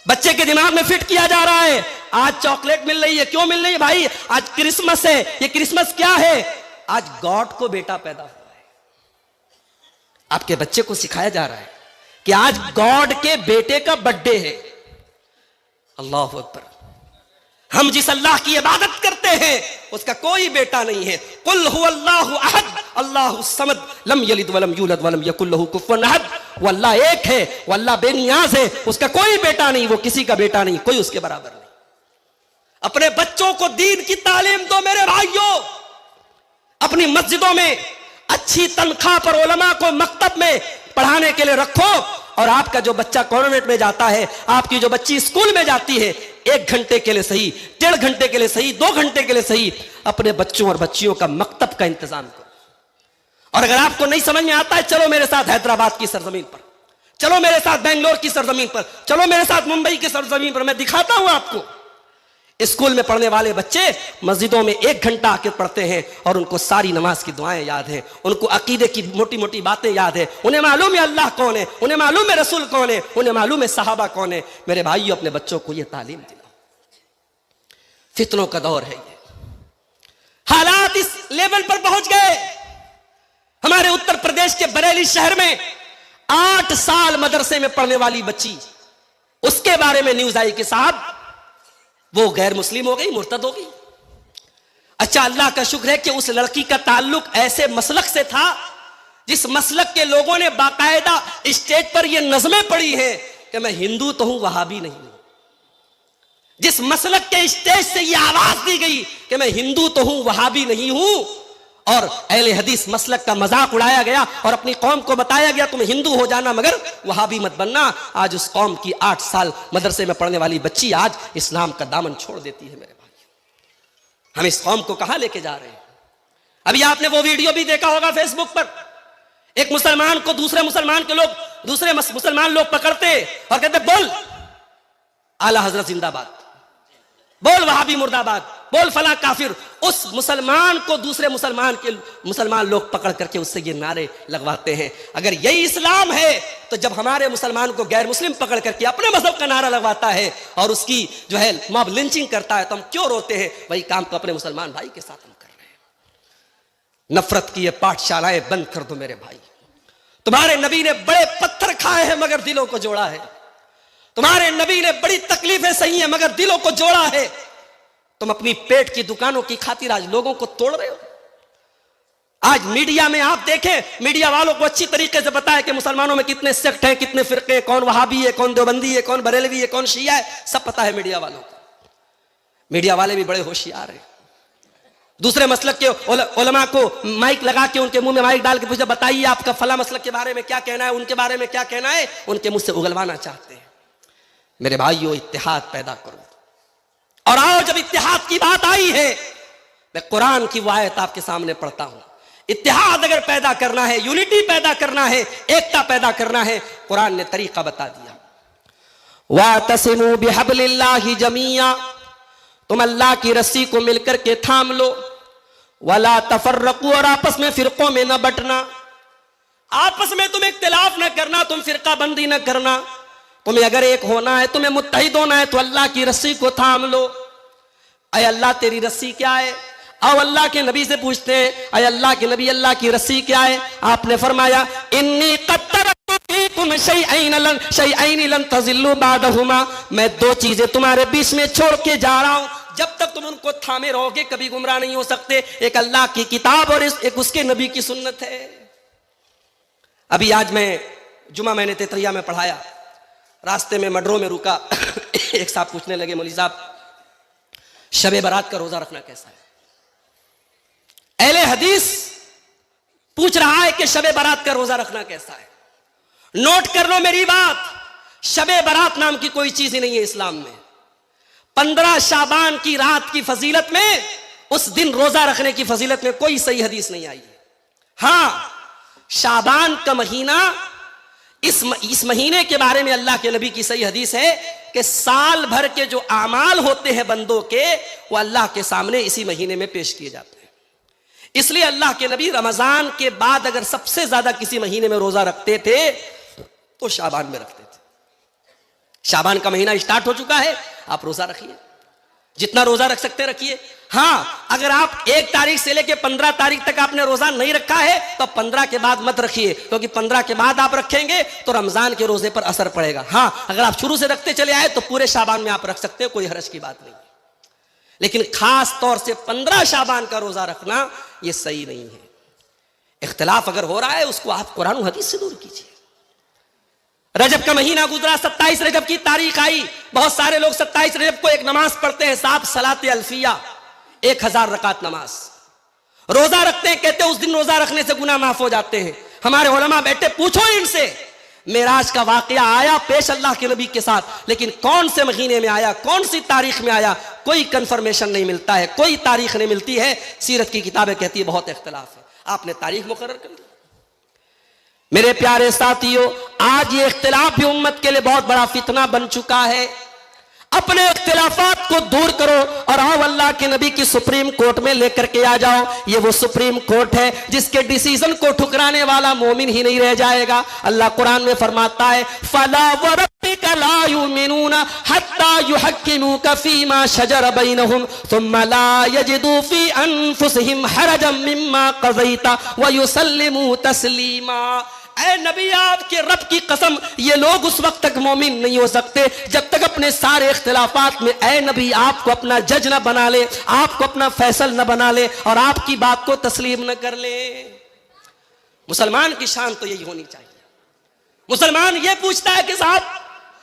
बच्चे के दिमाग में फिट किया जा रहा है आज चॉकलेट मिल रही है। क्यों मिल रही है भाई? आज क्रिसमस है। ये क्रिसमस क्या है? आज गॉड को बेटा पैदा हुआ है। आपके बच्चे को सिखाया जा रहा है कि आज गॉड के बेटे का बर्थडे है। अल्लाह अकबर। हम जिस अल्लाह की इबादत करते हैं उसका कोई बेटा नहीं है। कुल हुवल्लाहु अहद अल्लाहु समद लम यलिद वलम यूलद वलम यकुल लहू कुफुवन अहद। वो अल्लाह एक है, वो अल्लाह बेनियाज है, उसका कोई बेटा नहीं, वो किसी का बेटा नहीं, कोई उसके बराबर नहीं। अपने बच्चों को दीन की तालीम दो मेरे भाइयों। अपनी मस्जिदों में अच्छी तनख्वाह पर उलमा को मकतब में पढ़ाने के लिए रखो। और आपका जो बच्चा कॉन्वेंट में जाता है, आपकी जो बच्ची स्कूल में जाती है, 1 घंटे के लिए सही, 1.5 घंटे के लिए सही, 2 घंटे के लिए सही, अपने बच्चों और बच्चियों का मकतब का इंतजाम करो। और अगर आपको नहीं समझ में आता है, चलो मेरे साथ हैदराबाद की सरजमीन पर, चलो मेरे साथ बेंगलोर की सरजमीन पर, चलो मेरे साथ मुंबई की सरजमीन पर। मैं दिखाता हूं आपको। स्कूल में पढ़ने वाले बच्चे मस्जिदों में 1 घंटा आके पढ़ते हैं और उनको सारी नमाज की दुआएं याद है, उनको अकीदे की मोटी मोटी बातें याद है, उन्हें मालूम है अल्लाह कौन है, उन्हें मालूम है रसूल कौन है, उन्हें मालूम है सहाबा कौन है। मेरे भाइयों अपने बच्चों को यह तालीम दिलाओ। फितनों का दौर है ये। हालात इस लेवल पर पहुंच गए। हमारे उत्तर प्रदेश के बरेली शहर में 8 साल मदरसे में पढ़ने वाली बच्ची, उसके बारे में न्यूज आई कि साहब वो गैर मुस्लिम हो गई, मुर्तद हो गई। अच्छा अल्लाह का शुक्र है कि उस लड़की का ताल्लुक ऐसे मसलक से था जिस मसलक के लोगों ने बाकायदा स्टेज पर ये नज़में पढ़ी हैं कि मैं हिंदू तो हूं वहाबी नहीं हूं। जिस मसलक के स्टेज से ये आवाज दी गई कि मैं हिंदू तो हूं वहाबी नहीं हूं, और अहले हदीस मसलक का मजाक उड़ाया गया और अपनी कौम को बताया गया तुम हिंदू हो जाना मगर वहाबी मत बनना। आज उस कौम की 8 साल मदरसे में पढ़ने वाली बच्ची आज इस्लाम का दामन छोड़ देती है। मेरे भाई हम इस कौम को कहां लेके जा रहे हैं? अभी आपने वो वीडियो भी देखा होगा फेसबुक पर, एक मुसलमान को दूसरे मुसलमान लोग पकड़ते और कहते बोल आला हजरत जिंदाबाद, बोल वहाबी मुर्दाबाद, बोल फला काफिर। उस मुसलमान को दूसरे मुसलमान लोग पकड़ करके उससे ये नारे लगवाते हैं। अगर यही इस्लाम है तो जब हमारे मुसलमान को गैर मुस्लिम पकड़ करके अपने मजहब का नारा लगवाता है और उसकी जो है मॉब लिंचिंग करता है तो हम क्यों रोते हैं? वही काम तो अपने मुसलमान भाई के साथ हम कर रहे हैं। नफरत की ये पाठशालाएं बंद कर दो मेरे भाई। तुम्हारे नबी ने बड़े पत्थर खाए हैं मगर दिलों को जोड़ा है। तुम्हारे नबी ने बड़ी तकलीफें सही है मगर दिलों को जोड़ा है। तुम अपनी पेट की दुकानों की खातिर आज लोगों को तोड़ रहे हो। आज मीडिया में आप देखें, मीडिया वालों को अच्छी तरीके से पता है कि मुसलमानों में कितने सेक्ट हैं, कितने फिरके हैं, कौन वहाबी है, कौन देवबंदी है, कौन बरेलवी है, कौन शिया है, सब पता है मीडिया वालों को। मीडिया वाले भी बड़े होशियार हैं। दूसरे मसलक के उलमा को माइक लगा के उनके मुंह में माइक डाल के पूछे बताइए आपका फला मसलक के बारे में क्या कहना है, उनके बारे में क्या कहना है, उनके मुंह से उगलवाना चाहते हैं। मेरे भाइयों, इत्तेहाद पैदा करो। और आओ, जब इत्तेहाद की बात आई है, मैं कुरान की वो आयत आपके सामने पढ़ता हूं। इत्तेहाद अगर पैदा करना है, यूनिटी पैदा करना है, एकता पैदा करना है, कुरान ने तरीका बता दिया। वातसिमू बिहब्लिल्लाहि जमीया, तुम अल्लाह की रस्सी को मिलकर के थाम लो। वला तफर्रकू, और आपस में फिरकों में न बंटना। आपस में तुम इख्तिलाफ न करना, तुम फिरका बंदी न करना। तुम्हें अगर एक होना है, तुम्हें मुत्तहिद होना है, तो अल्लाह की रस्सी को थाम लो। अय अल्लाह तेरी रस्सी क्या है? अब अल्लाह के नबी से पूछते हैं, अय अल्लाह के नबी अल्लाह की रस्सी क्या है? आपने फरमाया इन्नी क़द तरक्तु फ़ीकुम शैअैन लन तज़िल्लू बअदहुमा, मैं दो चीजें तुम्हारे बीच में छोड़ के जा रहा हूं, जब तक तुम उनको थामे रहोगे कभी गुमराह नहीं हो सकते। एक अल्लाह की किताब और एक उसके नबी की सुन्नत है। अभी आज मैं जुमा मैंने तेतरिया में पढ़ाया, रास्ते में मडरों में रुका। एक साहब पूछने लगे, मौलवी साहब शबे बारात का रोजा रखना कैसा है? अहले हदीस पूछ रहा है कि शबे बारात का रोजा रखना कैसा है। नोट कर लो मेरी बात, शबे बारात नाम की कोई चीज ही नहीं है इस्लाम में। 15 शाबान की रात की फजीलत में, उस दिन रोजा रखने की फजीलत में कोई सही हदीस नहीं आई है। हां, शाबान का महीना, इस महीने के बारे में अल्लाह के नबी की सही हदीस है कि साल भर के जो आमाल होते हैं बंदों के, वो अल्लाह के सामने इसी महीने में पेश किए जाते हैं। इसलिए अल्लाह के नबी रमजान के बाद अगर सबसे ज्यादा किसी महीने में रोजा रखते थे तो शाबान में रखते थे। शाबान का महीना स्टार्ट हो चुका है, आप रोजा रखिए, जितना रोजा रख सकते रखिए। हां, अगर आप 1 तारीख से लेकर 15 तारीख तक आपने रोजा नहीं रखा है तो 15 के बाद मत रखिए, क्योंकि 15 के बाद आप रखेंगे तो रमजान के रोजे पर असर पड़ेगा। हां, अगर आप शुरू से रखते चले आए तो पूरे शाबान में आप रख सकते हैं, कोई हर्ज की बात नहीं। लेकिन खास तौर से 15 शाबान का रोजा रखना यह सही नहीं है। इख्तिलाफ अगर हो रहा है उसको आप कुरान और हदीस से दूर कीजिए। रजब का महीना गुजरा, 27 रजब की तारीख आई, बहुत सारे लोग 27 रजब को एक नमाज पढ़ते हैं साहब, सलाते अल्फिया, 1000 रकात नमाज रोजा रखते हैं, कहते हैं उस दिन रोजा रखने से गुनाह माफ हो जाते हैं। हमारे उलमा बैठे, पूछो इनसे, मेराज का वाकया आया पेश अल्लाह के नबी के साथ, लेकिन कौन से महीने में आया, कौन सी तारीख में आया, कोई कंफर्मेशन नहीं मिलता है, कोई तारीख नहीं मिलती है। सीरत की किताबें कहती है बहुत इख्तिलाफ है। आपने तारीख मुकर्रर कर ली। मेरे प्यारे साथियों, आज ये इख्तिलाफ भी उम्मत के लिए बहुत बड़ा फितना बन चुका है। अपने इख्तिलाफात को दूर करो और आओ अल्लाह के नबी की सुप्रीम कोर्ट में लेकर के आ जाओ। ये वो सुप्रीम कोर्ट है जिसके डिसीजन को ठुकराने वाला मोमिन ही नहीं रह जाएगा। अल्लाह कुरान में फरमाता है, फला वरब्बिका ला युमिनूना हत्ता युहक्किमूका फीमा शजर बैनहुम सुम्मा ला यजिदू फी अनफुसिहिम हरजम मिम्मा क़ज़ैता व युसल्लिमू तस्लीमा। ऐ नबी, आपके रब की कसम, ये लोग उस वक्त तक मोमिन नहीं हो सकते जब तक अपने सारे इख्तिलाफात में ऐ नबी आपको अपना जज न बना ले, आपको अपना फैसल न बना ले और आपकी बात को तस्लीम न कर ले। मुसलमान की शान तो यही होनी चाहिए। मुसलमान ये पूछता है कि साहब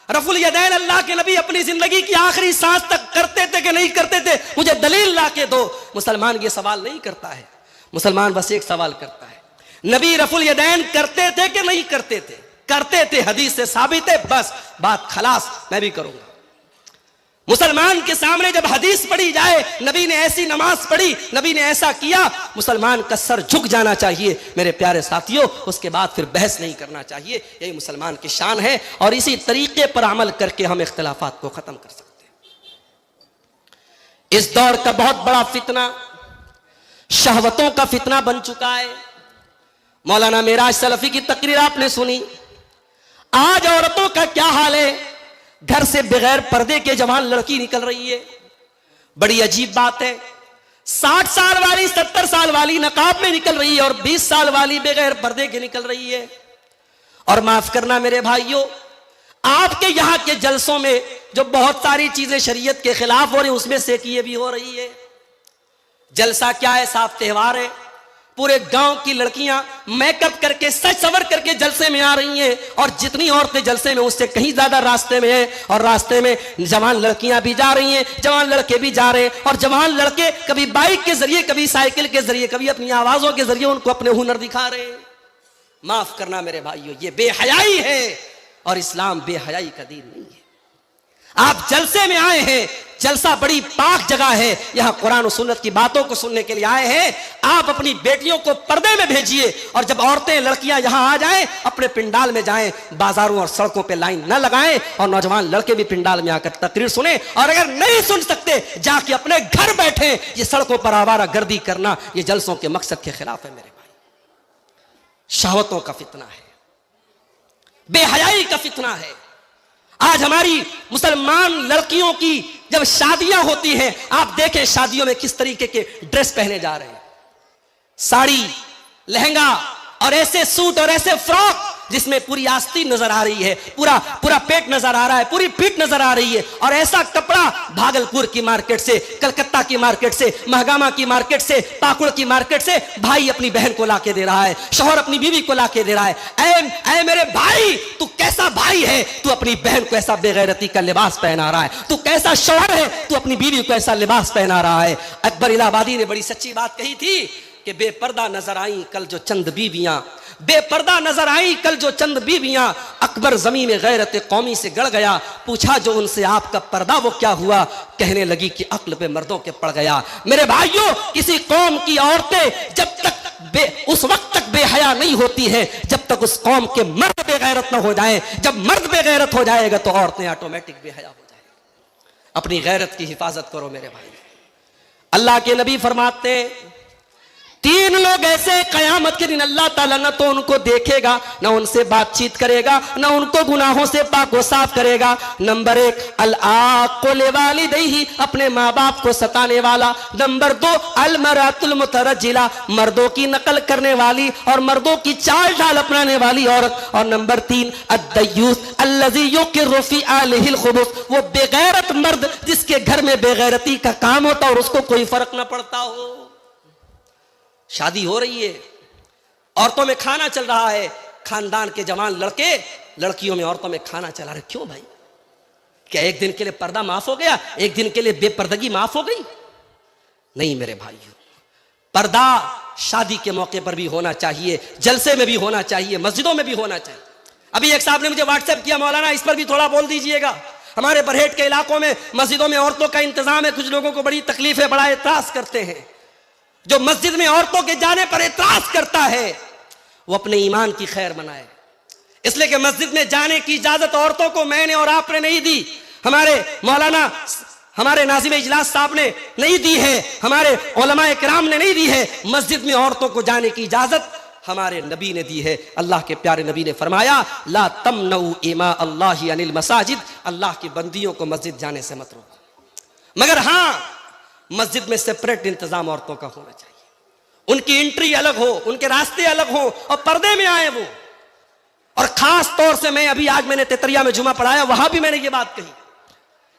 रफुल यदैन अल्लाह के नबी अपनी जिंदगी की आखिरी सांस तक करते थे कि नहीं करते थे, मुझे दलील ला के दो। मुसलमान ये सवाल नहीं करता है। मुसलमान बस एक सवाल करता है, नबी रफुल यदैन करते थे कि नहीं करते थे? करते थे, हदीस से साबित है, बस बात खलास, मैं भी करूंगा। मुसलमान के सामने जब हदीस पढ़ी जाए, नबी ने ऐसी नमाज पढ़ी, नबी ने ऐसा किया, मुसलमान का सर झुक जाना चाहिए मेरे प्यारे साथियों। उसके बाद फिर बहस नहीं करना चाहिए। यही मुसलमान की शान है और इसी तरीके पर अमल करके हम इख्तिलाफात को खत्म कर सकते हैं। इस दौर का बहुत बड़ा फितना शहवतों का फितना बन चुका है। मौलाना मेराज सलफी की तकरीर आपने सुनी। आज औरतों का क्या हाल है, घर से बगैर पर्दे के जवान लड़की निकल रही है। बड़ी अजीब बात है, 60 साल वाली 70 साल वाली नकाब में निकल रही है और 20 साल वाली बगैर पर्दे के निकल रही है। और माफ करना मेरे भाइयों, आपके यहाँ के जलसों में जो बहुत सारी चीजें शरीयत के खिलाफ हो रही उसमें से की भी हो रही है। जलसा क्या है? साफ त्योहार है। पूरे गांव की लड़कियां मेकअप करके सज सवर करके जलसे में आ रही हैं, और जितनी औरतें जलसे में उससे कहीं ज्यादा रास्ते में हैं। और रास्ते में जवान लड़कियां भी जा रही हैं, जवान लड़के भी जा रहे हैं। और जवान लड़के कभी बाइक के जरिए, कभी साइकिल के जरिए, कभी अपनी आवाजों के जरिए उनको अपने हुनर दिखा रहे हैं। माफ करना मेरे भाइयों, ये बेहयाई है, और इस्लाम बेहयाई का दीन नहीं है। आप जलसे में आए हैं, जलसा बड़ी पाक जगह है, यहां कुरान और सुन्नत की बातों को सुनने के लिए आए हैं। आप अपनी बेटियों को पर्दे में भेजिए, और जब औरतें लड़कियां यहां आ जाएं, अपने पिंडाल में जाएं, बाजारों और सड़कों पे लाइन न लगाएं, और नौजवान लड़के भी पिंडाल में आकर तकरीर सुने। और अगर नहीं सुन सकते, जाके अपने घर बैठे। ये सड़कों पर आवारा गर्दी करना ये जलसों के मकसद के खिलाफ है मेरे भाई। शहवतों का फितना है, बेहयाई का फितना है। आज हमारी मुसलमान लड़कियों की जब शादियां होती हैं, आप देखें शादियों में किस तरीके के ड्रेस पहने जा रहे हैं। साड़ी, लहंगा, और ऐसे सूट और ऐसे फ्रॉक जिसमें पूरी आस्तीन नजर आ रही है, पूरा पूरा पेट नजर आ रहा है, पूरी पीठ नजर आ रही है। और ऐसा कपड़ा भागलपुर की मार्केट से, कलकत्ता की मार्केट से, महगामा की मार्केट से, पाकुड़ की मार्केट से भाई अपनी बहन को लाके दे रहा है, शौहर अपनी बीवी को लाके दे रहा है। ऐ मेरे भाई, तू कैसा भाई है? तू अपनी बहन को ऐसा बेगैरती का लिबास पहना रहा है। तू कैसा शौहर है? तू अपनी बीवी को ऐसा लिबास पहना रहा है। अकबर इलाहाबादी ने बड़ी सच्ची बात कही थी कि बेपर्दा नजर आई कल जो चंद बीवियां, बेपर्दा नजर आई कल जो चंद बीवियां। अकबर जमीन में गैरत कौमी से गड़ गया। पूछा जो उनसे आपका पर्दा वो क्या हुआ? कहने लगी कि अक्ल पे मर्दों के पड़ गया। मेरे भाइयों, किसी कौम की औरतें जब तक उस वक्त तक बेहया नहीं होती है जब तक उस कौम के मर्द बेगैरत न हो जाए। जब मर्द बेगैरत हो जाएगा तो औरतें ऑटोमेटिक बेहया हो जाएगी। अपनी गैरत की हिफाजत करो मेरे भाई। अल्लाह के नबी फरमाते, तीन लोग ऐसे कयामत के दिन अल्लाह ताला न तो उनको देखेगा, न उनसे बातचीत करेगा, न उनको गुनाहों से पाको साफ करेगा। नंबर 1 अल-आक़ुल वालिदैहि, अपने माँ बाप को सताने वाला। नंबर 2 अल-मरातुल मुतरज्जिला, मर्दों की नकल करने वाली और मर्दों की चाल ढाल अपनाने वाली औरत। और नंबर 3 अद-दय्यूस अल्लज़ी युक़िर्रु फ़ी आलिहिल ख़ुबूस, वो बेगैरत मर्द जिसके घर में बेगैरती का काम होता और उसको कोई फर्क न पड़ता हो। शादी हो रही है, औरतों में खाना चल रहा है, खानदान के जवान लड़के लड़कियों में औरतों में खाना चला रहे। क्यों भाई? क्या एक दिन के लिए पर्दा माफ हो गया? एक दिन के लिए बेपर्दगी माफ हो गई? नहीं मेरे भाइयों, पर्दा शादी के मौके पर भी होना चाहिए, जलसे में भी होना चाहिए, मस्जिदों में भी होना चाहिए। अभी एक साहब ने मुझे व्हाट्सएप किया, मौलाना इस पर भी थोड़ा बोल दीजिएगा। हमारे बरहेट के इलाकों में मस्जिदों में औरतों का इंतजाम है, कुछ लोगों को बड़ी तकलीफ है, बड़ा एतराज करते हैं। जो मस्जिद में औरतों के जाने पर एतराज करता है वो अपने ईमान की खैर मनाए, इसलिए कि मस्जिद में जाने की इजाजत औरतों को मैंने और आपने नहीं दी, हमारे मौलाना, हमारे नाज़िम इजलास साहब ने नहीं दी है, हमारे उलमा इकराम ने नहीं दी है। मस्जिद में औरतों को जाने की इजाजत हमारे नबी ने दी है। अल्लाह के प्यारे नबी ने फरमाया, ला तमनऊ इमा अल्लाहि अनिल मसाजिद, अल्लाह की बंदियों को मस्जिद जाने से मत रोको। मगर हाँ, मस्जिद में सेपरेट इंतजाम औरतों का होना चाहिए, उनकी एंट्री अलग हो, उनके रास्ते अलग हो, और पर्दे में आए वो। और खास तौर से मैं अभी आज मैंने तेतरिया में जुमा पढ़ाया, वहां भी मैंने ये बात कही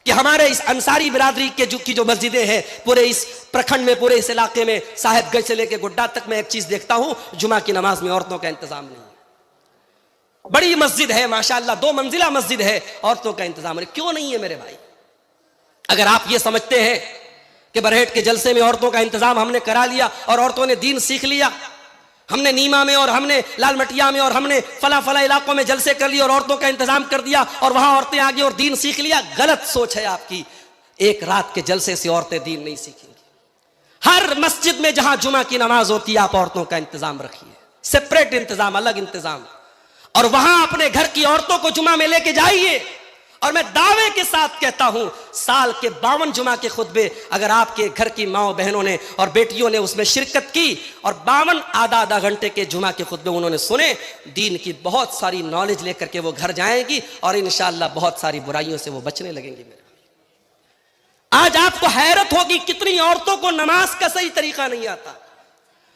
कि हमारे इस अंसारी बिरादरी के की जो मस्जिदें हैं पूरे इस प्रखंड में, पूरे इस इलाके में, साहिबगंज से लेकर गुड्डा तक, मैं एक चीज देखता हूं, जुमा की नमाज में औरतों का इंतजाम नहीं है। बड़ी मस्जिद है माशाअल्लाह, 2 मंजिला मस्जिद है, औरतों का इंतजाम क्यों नहीं है मेरे भाई? अगर आप ये समझते हैं कि बरहेट के जलसे में औरतों का इंतजाम हमने करा लिया और औरतों ने दीन सीख लिया, हमने नीमा में और हमने लालमटिया में और हमने फला फला इलाकों में जलसे कर लिए और औरतों का इंतजाम कर दिया और वहां औरतें आ गई और दीन सीख लिया, गलत सोच है आपकी। एक रात के जलसे से औरतें दीन नहीं सीखेंगी। हर मस्जिद में जहां जुमा की नमाज होती है आप औरतों का इंतजाम रखिए, सेपरेट इंतजाम, अलग इंतजाम, और वहां अपने घर की औरतों को जुमा में लेके जाइए। और मैं दावे के साथ कहता हूं, साल के 52 जुमा के खुतबे अगर आपके घर की माओ बहनों ने और बेटियों ने उसमें शिरकत की और 52 आधा घंटे के जुमा के खुतबे उन्होंने सुने, दीन की बहुत सारी नॉलेज लेकर के वो घर जाएंगी और इंशाअल्लाह बहुत सारी बुराइयों से वो बचने लगेंगी। मेरे आज आपको हैरत होगी कितनी औरतों को नमाज का सही तरीका नहीं आता,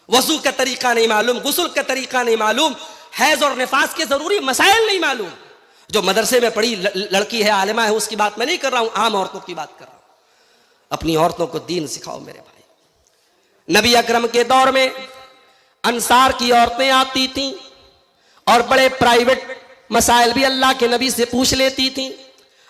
वजू का तरीका नहीं मालूम, गुस्ल का तरीका नहीं मालूम, हैज और निफास के जरूरी मसाइल नहीं मालूम। जो मदरसे में पढ़ी लड़की है, आलिमा है, उसकी बात मैं नहीं कर रहा हूं, आम औरतों की बात कर रहा हूं। अपनी औरतों को दीन सिखाओ मेरे भाई। नबी अकरम के दौर में अंसार की औरतें आती थीं और बड़े प्राइवेट मसाइल भी अल्लाह के नबी से पूछ लेती थीं।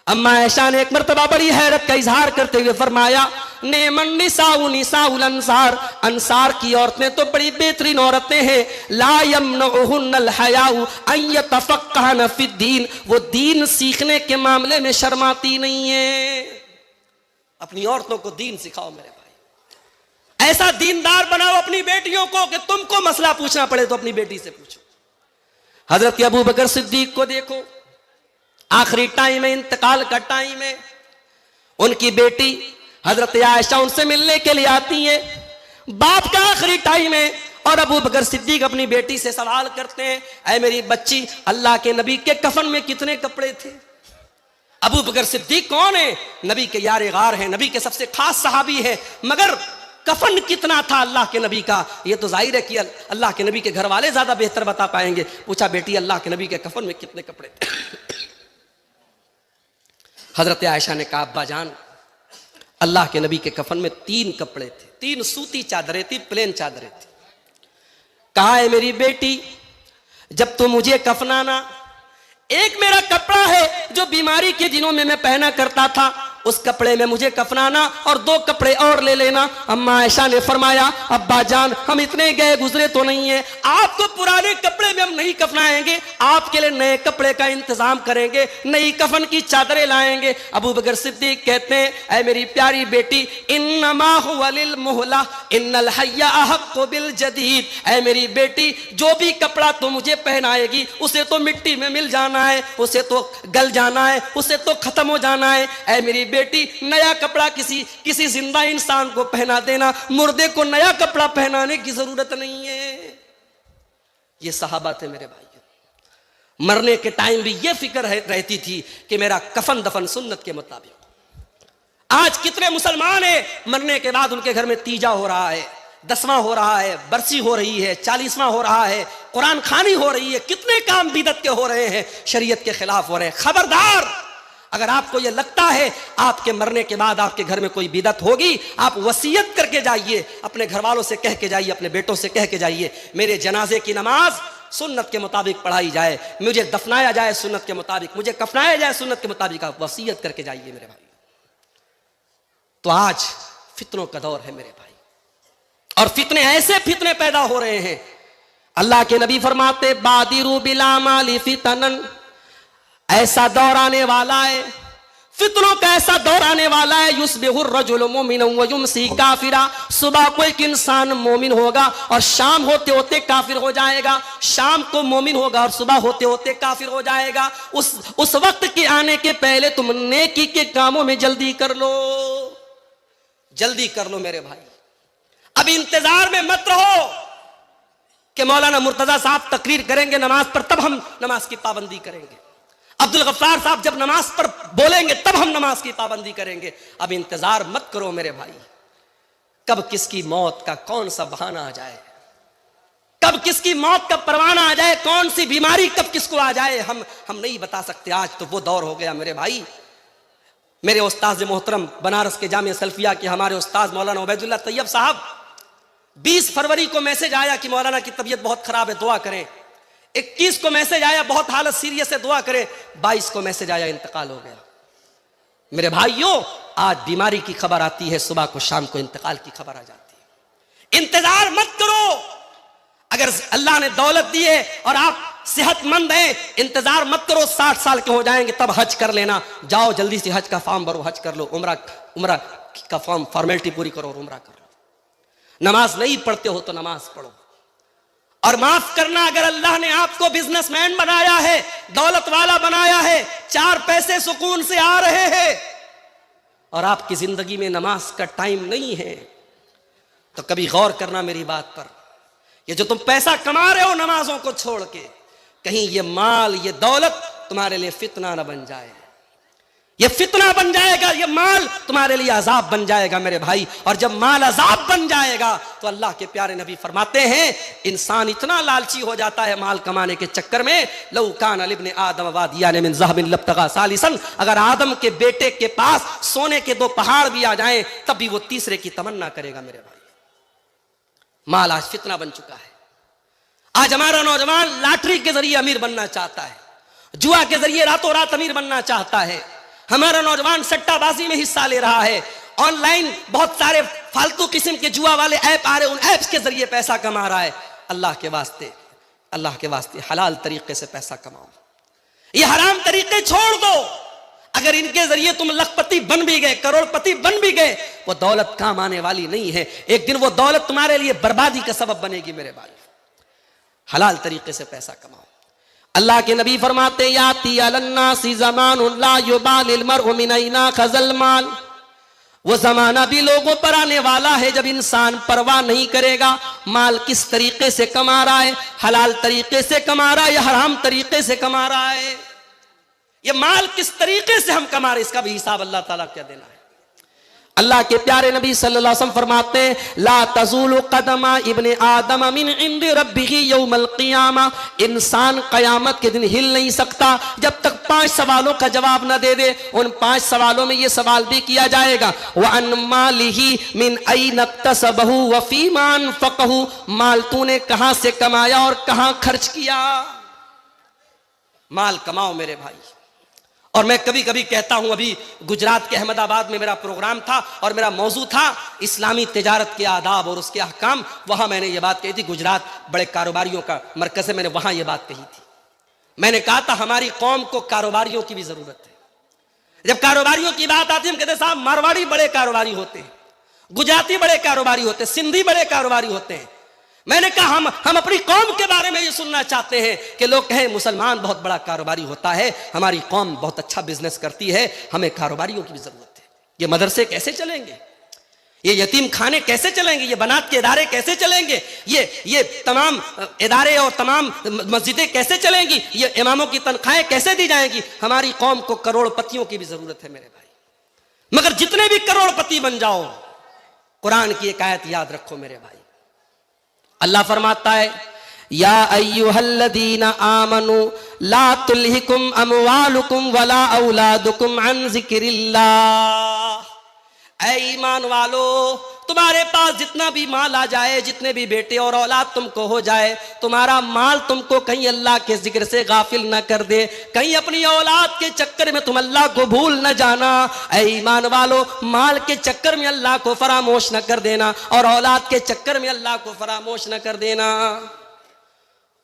अम्मा आयशा ने एक मर्तबा बड़ी हैरत का इजहार करते हुए फरमाया, नेमन निसाउ निसाउल अंसार, अंसार की औरतें तो बड़ी बेहतरीन औरतें हैं। ला यमनउहुन्नल हयाउ अन यतफक्कहन फिद्दीन, वो दीन सीखने के मामले में शर्माती नहीं है। अपनी औरतों को दीन सिखाओ मेरे भाई। ऐसा दीनदार बनाओ अपनी बेटियों को कि तुमको मसला पूछना पड़े तो अपनी बेटी से पूछो। हजरत अबू बकर सिद्दीक को देखो, आखिरी टाइम है, इंतकाल का टाइम है, उनकी बेटी हजरत आयशा उनसे मिलने के लिए आती है। बाप का आखिरी टाइम है और अबू बकर सिद्दीक अपनी बेटी से सवाल करते हैं, ऐ मेरी बच्ची, अल्लाह के नबी के कफन में कितने कपड़े थे? अबू बकर सिद्दीक कौन है? नबी के यार गार हैं, नबी के सबसे खास सहाबी है, मगर कफन कितना था अल्लाह के नबी का? ये तो जाहिर है कि अल्लाह के नबी के घर वाले ज्यादा बेहतर बता पाएंगे। पूछा, बेटी अल्लाह के नबी के कफन में कितने कपड़े थे? हजरत आयशा ने कहा, अब्बा जान, अल्लाह के नबी के कफन में 3 कपड़े थे, 3 सूती चादरें थी, प्लेन चादरें थी। कहा है मेरी बेटी, जब तुम मुझे कफनाना, एक मेरा कपड़ा है जो बीमारी के दिनों में मैं पहना करता था, उस कपड़े में मुझे कफनाना और 2 कपड़े और ले लेना। अम्मा आयशा ने फरमाया, अब्बा जान, हम इतने गए गुजरे तो नहीं है, आपको पुराने कपड़े में हम नहीं कफनाएंगे, आपके लिए नए कपड़े का इंतजाम करेंगे, नई कफन की चादरें लाएंगे। अबू बकर सिद्दीक कहते हैं, ऐ मेरी प्यारी बेटी, इन्नमा हुवा लिल मुहला इन्नल हय्या अहक्कु बिल जदीद, ऐ मेरी बेटी, जो भी कपड़ा तो मुझे पहनाएगी उसे तो मिट्टी में मिल जाना है, उसे तो गल जाना है, उसे तो खत्म हो जाना है। ऐ मेरी बेटी, नया कपड़ा किसी जिंदा इंसान को पहना देना, मुर्दे को नया कपड़ा पहनाने की जरूरत नहीं है। ये सहाबा थे मेरे भाई। मरने के टाइम भी ये फिक्र रहती थी कि मेरा कफन दफन सुन्नत के मुताबिक। आज कितने मुसलमान हैं, मरने के बाद उनके घर में तीजा हो रहा है, 10वां हो रहा है, बरसी हो रही है, 40वां हो रहा है, कुरान खानी हो रही है, कितने काम बिदत के हो रहे हैं, शरीयत के खिलाफ हो रहे हैं। खबरदार, अगर आपको यह लगता है आपके मरने के बाद आपके घर में कोई बिदत होगी, आप वसीयत करके जाइए, अपने घर वालों से कह के जाइए, अपने बेटों से कह के जाइए, मेरे जनाजे की नमाज सुन्नत के मुताबिक पढ़ाई जाए, मुझे दफनाया जाए सुन्नत के मुताबिक, मुझे कफनाया जाए सुन्नत के मुताबिक, आप वसीयत करके जाइए मेरे भाई। तो आज फितनों का दौर है मेरे भाई, और फितने ऐसे फितने पैदा हो रहे हैं। अल्लाह के नबी फरमाते, बादिरू बिला माली फितनन, ऐसा दौर आने वाला है, फितनों का ऐसा दौर आने वाला है, युस्बिहुर रजुल मुमिनन व युमसी काफिरा, सुबह को एक इंसान मोमिन होगा और शाम होते होते काफिर हो जाएगा, शाम को मोमिन होगा और सुबह होते होते काफिर हो जाएगा। उस वक्त के आने के पहले तुम नेकी के कामों में जल्दी कर लो, जल्दी कर लो मेरे भाई। अब इंतजार में मत रहो कि मौलाना मुर्तजा साहब तकरीर करेंगे नमाज पर तब हम नमाज की पाबंदी करेंगे, अब्दुल गफ्फार साहब जब नमाज पर बोलेंगे तब हम नमाज की पाबंदी करेंगे। अब इंतजार मत करो मेरे भाई, कब किसकी मौत का कौन सा बहाना आ जाए, कब किसकी मौत का परवाना आ जाए, कौन सी बीमारी कब किसको आ जाए, हम नहीं बता सकते। आज तो वो दौर हो गया मेरे भाई। मेरे उस्ताद मोहतरम बनारस के जामिया सल्फिया के हमारे उस्ताद मौलाना उबैदुल्लाह तैयब साहब, 20 फरवरी को मैसेज आया कि मौलाना की तबीयत बहुत खराब है, दुआ करें। 21 को मैसेज आया बहुत हालत सीरियस है, दुआ करें। 22 को मैसेज आया इंतकाल हो गया। मेरे भाइयों, आज बीमारी की खबर आती है, सुबह को शाम को इंतकाल की खबर आ जाती है। इंतजार मत करो, अगर अल्लाह ने दौलत दी है और आप सेहतमंद हैं, इंतजार मत करो 60 साल के हो जाएंगे तब हज कर लेना। जाओ जल्दी से हज का फॉर्म भरो, हज कर लो, उम्रा का फॉर्मेलिटी पूरी करो और उम्रा कर लो। नमाज नहीं पढ़ते हो तो नमाज पढ़ो। और माफ करना, अगर अल्लाह ने आपको बिजनेसमैन बनाया है, दौलत वाला बनाया है, 4 पैसे सुकून से आ रहे हैं और आपकी जिंदगी में नमाज का टाइम नहीं है, तो कभी गौर करना मेरी बात पर। ये जो तुम पैसा कमा रहे हो नमाजों को छोड़ के, कहीं ये माल, ये दौलत तुम्हारे लिए फितना न बन जाए। ये फितना बन जाएगा, ये माल तुम्हारे लिए अजाब बन जाएगा मेरे भाई। और जब माल अजाब बन जाएगा तो अल्लाह के प्यारे नबी फरमाते हैं इंसान इतना लालची हो जाता है माल कमाने के चक्कर में, लौ कान इब्ने आदम वादियान मिन ज़हबिन लब्तगा सालिसन, अगर आदम के बेटे के पास सोने के 2 पहाड़ भी आ जाएं तब भी वो तीसरे की तमन्ना करेगा मेरे भाई। माल आज फितना बन चुका है। आज हमारा नौजवान लॉटरी के जरिए अमीर बनना चाहता है, जुआ के जरिए रातों रात अमीर बनना चाहता है। हमारा नौजवान सट्टाबाजी में हिस्सा ले रहा है। ऑनलाइन बहुत सारे फालतू किस्म के जुआ वाले ऐप आ रहे, उन ऐप्स के जरिए पैसा कमा रहा है। अल्लाह के वास्ते हलाल तरीके से पैसा कमाओ, ये हराम तरीके छोड़ दो। अगर इनके जरिए तुम लखपति बन भी गए, करोड़पति बन भी गए, वो दौलत काम आने वाली नहीं है। एक दिन वो दौलत तुम्हारे लिए बर्बादी का सबब बनेगी मेरे भाई। हलाल तरीके से पैसा कमाओ। अल्लाह के नबी फरमाते याती अलन्नासी ज़मानुन ला युबालिल मर्उ मिन ऐना खज़ल माल, वो जमाना भी लोगों पर आने वाला है जब इंसान परवाह नहीं करेगा माल किस तरीके से कमा रहा है, हलाल तरीके से कमा रहा है या हराम तरीके से कमा रहा है। ये माल किस तरीके से हम कमा रहे, इसका भी हिसाब अल्लाह ताला क्या देना है। अल्लाह के प्यारे नबी सल्लल्लाहु अलैहि वसल्लम फरमाते हैं ला तज़ूलु कदमा इब्ने आदम मिन इंदि रब्बिही यौमल क़ियामा, इंसान क़यामत के दिन हिल नहीं सकता जब तक 5 सवालों का जवाब न दे दे। उन 5 सवालों में ये सवाल भी किया जाएगा व अन मालिही मिन ऐन इक्तसबहु व फ़ीमा अनफ़क़हु, माल तूने कहां से कमाया और कहां खर्च किया। माल कमाओ मेरे भाई। और मैं कभी कभी कहता हूं, अभी गुजरात के अहमदाबाद में मेरा प्रोग्राम था और मेरा मौजू था इस्लामी तिजारत के आदाब और उसके अहकाम। वहां मैंने ये बात कही थी, गुजरात बड़े कारोबारियों का मरकज है, मैंने वहां ये बात कही थी। मैंने कहा था हमारी कौम को कारोबारियों की भी जरूरत है। जब कारोबारियों की बात आती है हम कहते साहब मारवाड़ी बड़े कारोबारी होते हैं, गुजराती बड़े कारोबारी होते हैं, सिंधी बड़े कारोबारी होते हैं। मैंने कहा हम अपनी कौम के बारे में ये सुनना चाहते हैं कि लोग कहें मुसलमान बहुत बड़ा कारोबारी होता है, हमारी कौम बहुत अच्छा बिजनेस करती है, हमें कारोबारियों की भी जरूरत है। ये मदरसे कैसे चलेंगे, ये यतीम खाने कैसे चलेंगे, ये बनात के इदारे कैसे चलेंगे, ये तमाम इदारे और तमाम मस्जिदें कैसे चलेंगी, ये इमामों की तनख्वाहें कैसे दी जाएंगी। हमारी कौम को करोड़पतियों की भी जरूरत है मेरे भाई। मगर जितने भी करोड़पति बन जाओ, कुरान की एक आयत याद रखो मेरे भाई। अल्लाह फरमाता है या अय्युहल्लदीना आमनु ला तुल्हिकुम अमवालुकुम वला औलादुकुम अन ज़िक्रिल्लाह, ऐ ईमान वालो तुम्हारे पास जितना भी माल आ जाए, जितने भी बेटे और औलाद तुमको हो जाए, तुम्हारा माल तुमको कहीं अल्लाह के जिक्र से गाफिल न कर दे, कहीं अपनी औलाद के चक्कर में तुम अल्लाह को भूल न जाना। ऐ ईमान वालो माल के चक्कर में अल्लाह को फरामोश न कर देना और औलाद के चक्कर में अल्लाह को फरामोश न कर देना।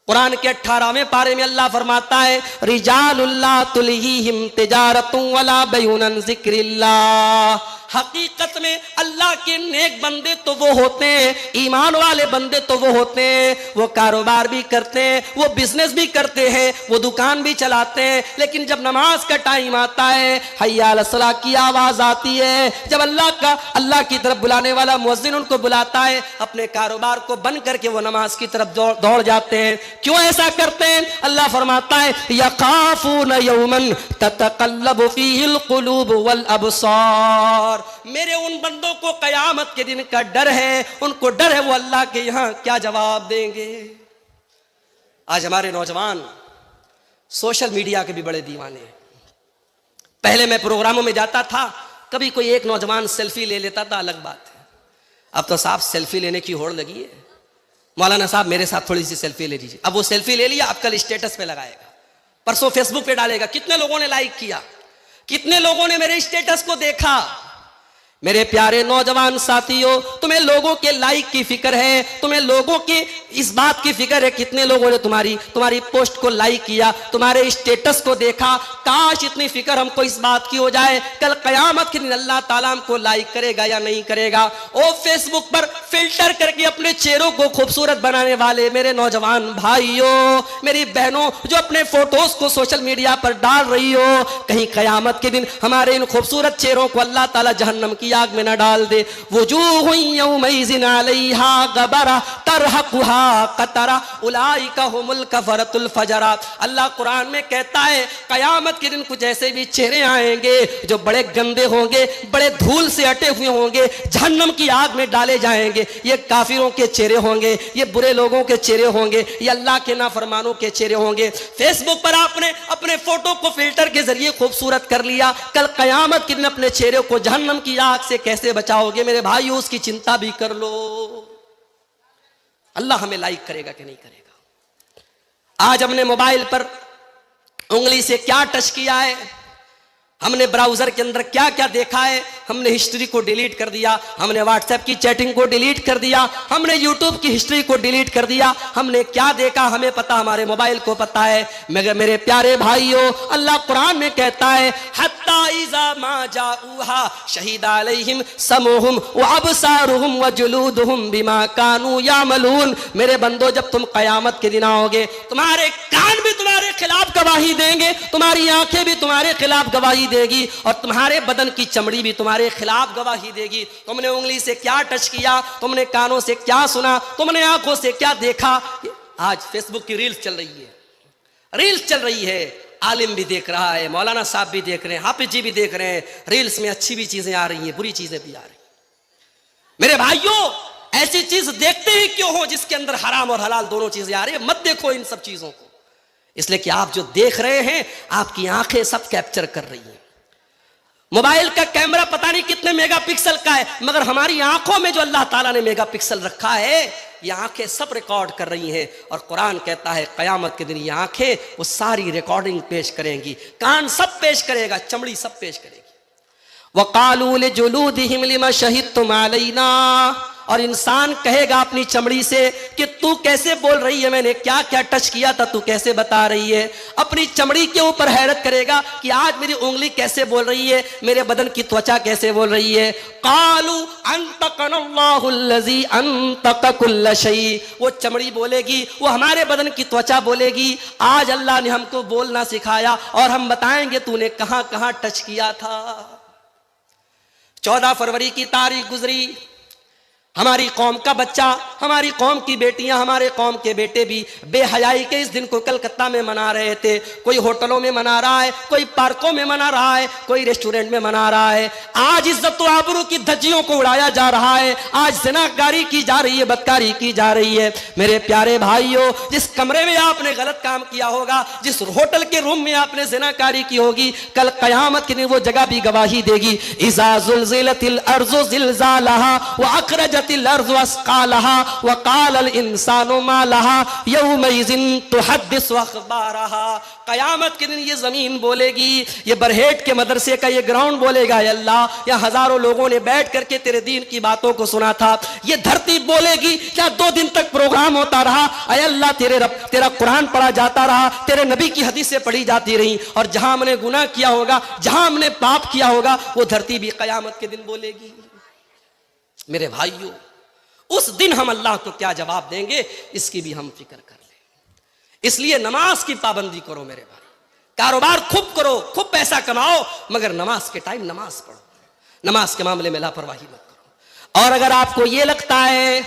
कुरान के 18वें पारे में अल्लाह फरमाता है रिजालुल्लाह तुल्हीहिम तिजारतुन वला बैउन अन ज़िक्रिल्लाह, हकीकत में अल्लाह के नेक बंदे तो वो होते हैं, ईमान वाले बंदे तो वो होते हैं, वो कारोबार भी करते हैं, वो बिजनेस भी करते हैं, वो दुकान भी चलाते हैं, लेकिन जब नमाज का टाइम आता है, हय्या अला सलाह की आवाज आती है, जब अल्लाह की तरफ बुलाने वाला मुअज्जिन उनको बुलाता है, अपने कारोबार को बंद करके वो नमाज की तरफ दौड़ जाते हैं। क्यों ऐसा करते हैं? अल्लाह फरमाता है यखाफून यौमन ततक़ल्लबु फ़ीहिल क़ुलूब वल अबसार, मेरे उन बंदों को कयामत के दिन का डर है, उनको डर है वो अल्लाह के यहां क्या जवाब देंगे। आज हमारे नौजवान सोशल मीडिया के भी बड़े दीवाने हैं। पहले मैं प्रोग्रामों में जाता था, कभी कोई एक नौजवान सेल्फी ले लेता था, अलग बात है। अब तो साहब सेल्फी लेने की होड़ लगी है, मौलाना साहब मेरे साथ थोड़ी सी सेल्फी ले लीजिए। अब वो सेल्फी ले लिया, अब कल स्टेटस पे लगाएगा, परसों फेसबुक पे डालेगा। कितने लोगों ने लाइक किया, कितने लोगों ने मेरे स्टेटस को देखा। मेरे प्यारे नौजवान साथियों, तुम्हें लोगों के लाइक की फिक्र है, तुम्हें लोगों के इस बात की फिक्र है कितने लोगों ने तुम्हारी पोस्ट को लाइक किया, तुम्हारे स्टेटस को देखा। काश इतनी फिक्र हमको इस बात की हो जाए कल कयामत के दिन अल्लाह ताला हमको लाइक करेगा या नहीं करेगा। ओ फेसबुक पर फिल्टर करके अपने चेहरों को खूबसूरत बनाने वाले मेरे नौजवान भाइयों, मेरी बहनों जो अपने फोटोज को सोशल मीडिया पर डाल रही हो, कहीं कयामत के दिन हमारे इन खूबसूरत चेहरों को अल्लाह ताला जहन्नम की की आग में न डाल दे। वुजूह यौमइज़िन अलैहा गबरा तरहकुहा कतरा उलाइका हुमुल कफरतुल फजरा। अल्लाह कुरान में कहता है कयामत के दिन कुछ ऐसे भी चेहरे आएंगे जो बड़े गंदे होंगे, बड़े धूल से अटे हुए होंगे, जहन्नम की आग में डाले जाएंगे। ये काफिरों के चेहरे होंगे, ये बुरे लोगों के चेहरे होंगे, ये अल्लाह के नाफरमानों के चेहरे होंगे। फेसबुक पर आपने अपने फोटो को फिल्टर के जरिए खूबसूरत कर लिया, कल कयामत के दिन अपने चेहरे को जहन्नम की आग से कैसे बचाओगे मेरे भाइयों, उसकी चिंता भी कर लो। अल्लाह हमें लाइक करेगा कि नहीं करेगा। आज हमने मोबाइल पर उंगली से क्या टच किया है, हमने ब्राउजर के अंदर क्या क्या देखा है, हमने हिस्ट्री को डिलीट कर दिया, हमने व्हाट्सएप की चैटिंग को डिलीट कर दिया, हमने यूट्यूब की हिस्ट्री को डिलीट कर दिया। हमने क्या देखा हमें पता, हमारे मोबाइल को पता है। मगर मेरे प्यारे भाइयों, अल्लाह कुरान में कहता है हत्ता इज़ा मा जाऊहा शहीदा अलैहिम समूहुम व अबसारुहुम व जुलूदुहुम बिमा कानू यामलून। मेरे बंदो, जब तुम कयामत के दिन आओगे, तुम्हारे कान भी तुम्हारे खिलाफ गवाही देंगे, तुम्हारी आंखें भी तुम्हारे खिलाफ गवाही देगी और तुम्हारे बदन की चमड़ी भी तुम्हारे खिलाफ गवाही देगी। तुमने उंगली से क्या टच किया, तुमने कानों से क्या सुना, तुमने आंखों से क्या देखा। आज फेसबुक की रील्स चल रही है, रील्स चल रही है, आलिम भी देख रहा है, मौलाना साहब भी देख रहे हैं, हाफिज जी भी देख रहे हैं। रील्स में अच्छी भी चीजें आ रही हैं, बुरी चीजें भी आ रही हैं। मेरे भाइयों, ऐसी चीज देखते ही क्यों हो जिसके अंदर हराम और हलाल दोनों चीजें आ रही है। मत देखो इन सब चीजों को, इसलिए कि आप जो देख रहे हैं आपकी आंखें सब कैप्चर कर रही हैं। मोबाइल का कैमरा पता नहीं कितने मेगापिक्सल का है, मगर हमारी आंखों में जो अल्लाह ताला ने मेगापिक्सल रखा है, ये आंखें सब रिकॉर्ड कर रही हैं। और कुरान कहता है कयामत के दिन ये आंखें वो सारी रिकॉर्डिंग पेश करेंगी, कान सब पेश करेगा, चमड़ी सब पेश करेगी। वक़ालू लिजुलूदिहिम लिमा शहिदतुम अलैना, और इंसान कहेगा अपनी चमड़ी से कि तू कैसे बोल रही है, मैंने क्या क्या टच किया था, तू कैसे बता रही है। अपनी चमड़ी के ऊपर हैरत करेगा कि आज मेरी उंगली कैसे बोल रही है, मेरे बदन की त्वचा कैसे बोल रही है। कालू अंतकनल्लाहुल्लज़ी अंतक कुल्ल शै, वो चमड़ी बोलेगी, वो हमारे बदन की त्वचा बोलेगी, आज अल्लाह ने हमको बोलना सिखाया और हम बताएंगे तूने कहां कहां टच किया था। 14 फरवरी की तारीख गुजरी, हमारी कौम का बच्चा, हमारी कौम की बेटियां, हमारे कौम के बेटे भी बेहयाई के इस दिन को कलकत्ता में मना रहे थे। कोई होटलों में मना रहा है, कोई पार्कों में मना रहा है, कोई रेस्टोरेंट में मना रहा है। आज इज्जत व आबरू की धज्जियों को उड़ाया जा रहा है, आज ज़िनाकारी की जा रही है, बदकारी की जा रही है। मेरे प्यारे भाइयों, जिस कमरे में आपने गलत काम किया होगा, जिस होटल के रूम में आपने ज़िनाकारी की होगी, कल क़यामत के दिन वो जगह भी गवाही देगी। इज़ा ज़ुल्ज़िलतिल अर्ज़ु ज़िलज़ालहा व अख़रजत कयामत के दिन ये जमीन बोलेगी, ये बरहेट के मदरसे का ये ग्राउंड बोलेगा, अल्लाह यहाँ हजारों लोगों ने बैठ करके तेरे दीन की बातों को सुना था। ये धरती बोलेगी, क्या 2 दिन तक प्रोग्राम होता रहा, अय अल्लाह तेरा कुरान पढ़ा जाता रहा, तेरे नबी की हदीसें पढ़ी जाती रही, और जहां हमने गुनाह किया होगा, जहां हमने पाप किया होगा, वो धरती भी कयामत के दिन बोलेगी। मेरे भाइयों, उस दिन हम अल्लाह को क्या जवाब देंगे, इसकी भी हम फिक्र कर लें। इसलिए नमाज की पाबंदी करो मेरे भाई, कारोबार खूब करो, खूब पैसा कमाओ, मगर नमाज के टाइम नमाज पढ़ो, नमाज के मामले में लापरवाही मत करो। और अगर आपको यह लगता है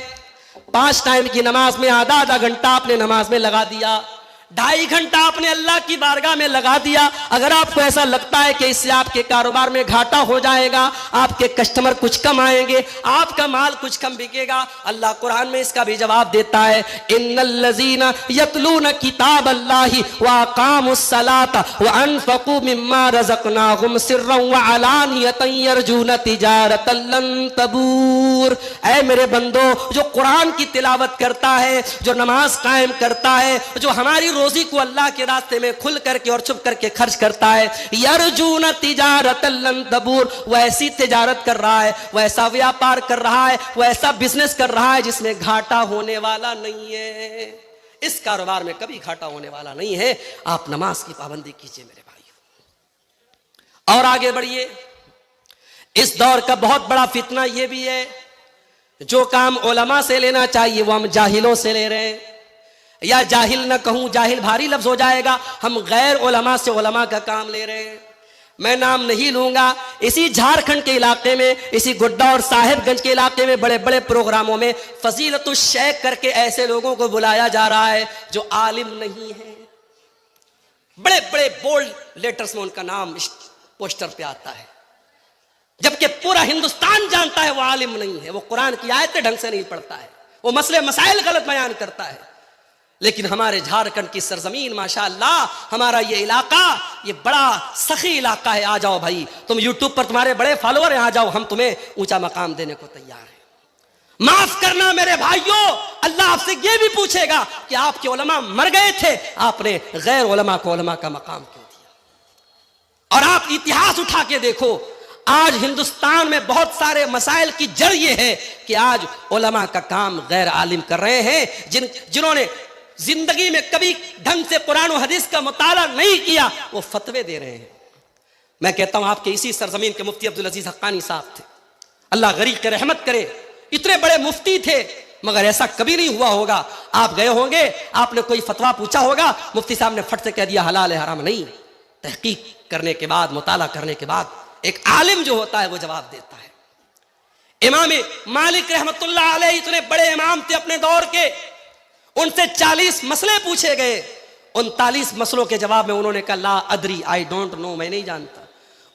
5 टाइम की नमाज में आधा घंटा आपने नमाज में लगा दिया, 2.5 घंटा आपने अल्लाह की बारगाह में लगा दिया, अगर आपको ऐसा लगता है कि इससे आपके कारोबार में घाटा हो जाएगा, आपके कस्टमर कुछ कम आएंगे, आपका माल कुछ कम बिकेगा, अल्लाह कुरान में इसका भी जवाब देता है। इन्नल्लज़ीना यतलूना किताबल्लाहि व अक़ामुस्सलाता व अनफ़क़ू मिम्मा रज़क़नाहुम सिर्रन व अलानियतन यरजूना तिजारतन लन तबूर। ऐ मेरे बंदो, जो कुरान की तिलावत करता है, जो नमाज कायम करता है, जो हमारी रोजी को अल्लाह के रास्ते में खुल करके और छुप करके खर्च करता है, यरजूना तिजारतन लन तबूर, वो ऐसी तिजारत कर रहा है, वो ऐसा व्यापार कर रहा है, वो ऐसा बिजनेस कर रहा है जिसमें घाटा होने वाला नहीं है। इस कारोबार में कभी घाटा होने वाला नहीं है। आप नमाज की पाबंदी कीजिए मेरे भाइयों, और आगे बढ़िए। इस दौर का बहुत बड़ा फितना यह भी है, जो काम उलमा से लेना चाहिए वो हम जाहिलों से ले रहे हैं, या जाहिल न कहूं, जाहिल भारी लफ्ज हो जाएगा, हम गैर उलमा से उलमा का काम ले रहे हैं। मैं नाम नहीं लूंगा। इसी झारखंड के इलाके में, इसी गुड्डा और साहिबगंज के इलाके में बड़े बड़े प्रोग्रामों में फजीलतुल शेख करके ऐसे लोगों को बुलाया जा रहा है जो आलिम नहीं है। बड़े बड़े बोल्ड लेटर्स में उनका नाम पोस्टर पे आता है, जबकि पूरा हिंदुस्तान जानता है वो आलिम नहीं है, वो कुरान की आयतें ढंग से नहीं पढ़ता है, वो मसले मसाइल गलत बयान करता है। लेकिन हमारे झारखंड की सरजमीन माशाअल्लाह, हमारा ये इलाका, ये बड़ा सखी इलाका है। आ जाओ भाई, तुम यूट्यूब पर तुम्हारे बड़े फॉलोअर हैं, आ जाओ, हम तुम्हें ऊंचा मकाम देने को तैयार हैं। माफ करना मेरे भाइयों, अल्लाह आपसे ये भी पूछेगा कि आपके उलमा मर गए थे, आपने गैर उलमा को उलमा का मकाम क्यों दिया। और आप इतिहास उठा के देखो, आज हिंदुस्तान में बहुत सारे मसाइल की जड़ ये है कि आज उलमा का काम गैर आलिम कर रहे हैं, जिन्होंने जिंदगी में कभी ढंग से कुरान और हदीस का मुताला नहीं किया, वो फतवे दे रहे हैं। मैं कहता हूं आपके इसी सरजमीन के मुफ्ती अब्दुल अजीज हक्कानी साहब थे, अल्लाह गरीब के रहमत करे, इतने बड़े मुफ्ती थे, मगर ऐसा कभी नहीं हुआ होगा। आप गए होंगे, आपने कोई फतवा पूछा होगा, मुफ्ती साहब ने फट से कह दिया हलाल है हराम नहीं। तहकीक करने के बाद, मुताला करने के बाद एक आलिम जो होता है वो जवाब देता है। इमाम मालिक रहमतुल्लाह अलैह इतने बड़े इमाम थे अपने दौर के, उनसे 40 मसले पूछे गए, 39 मसलों के जवाब में उन्होंने कहा ला अदरी, आई डोंट नो, मैं नहीं जानता।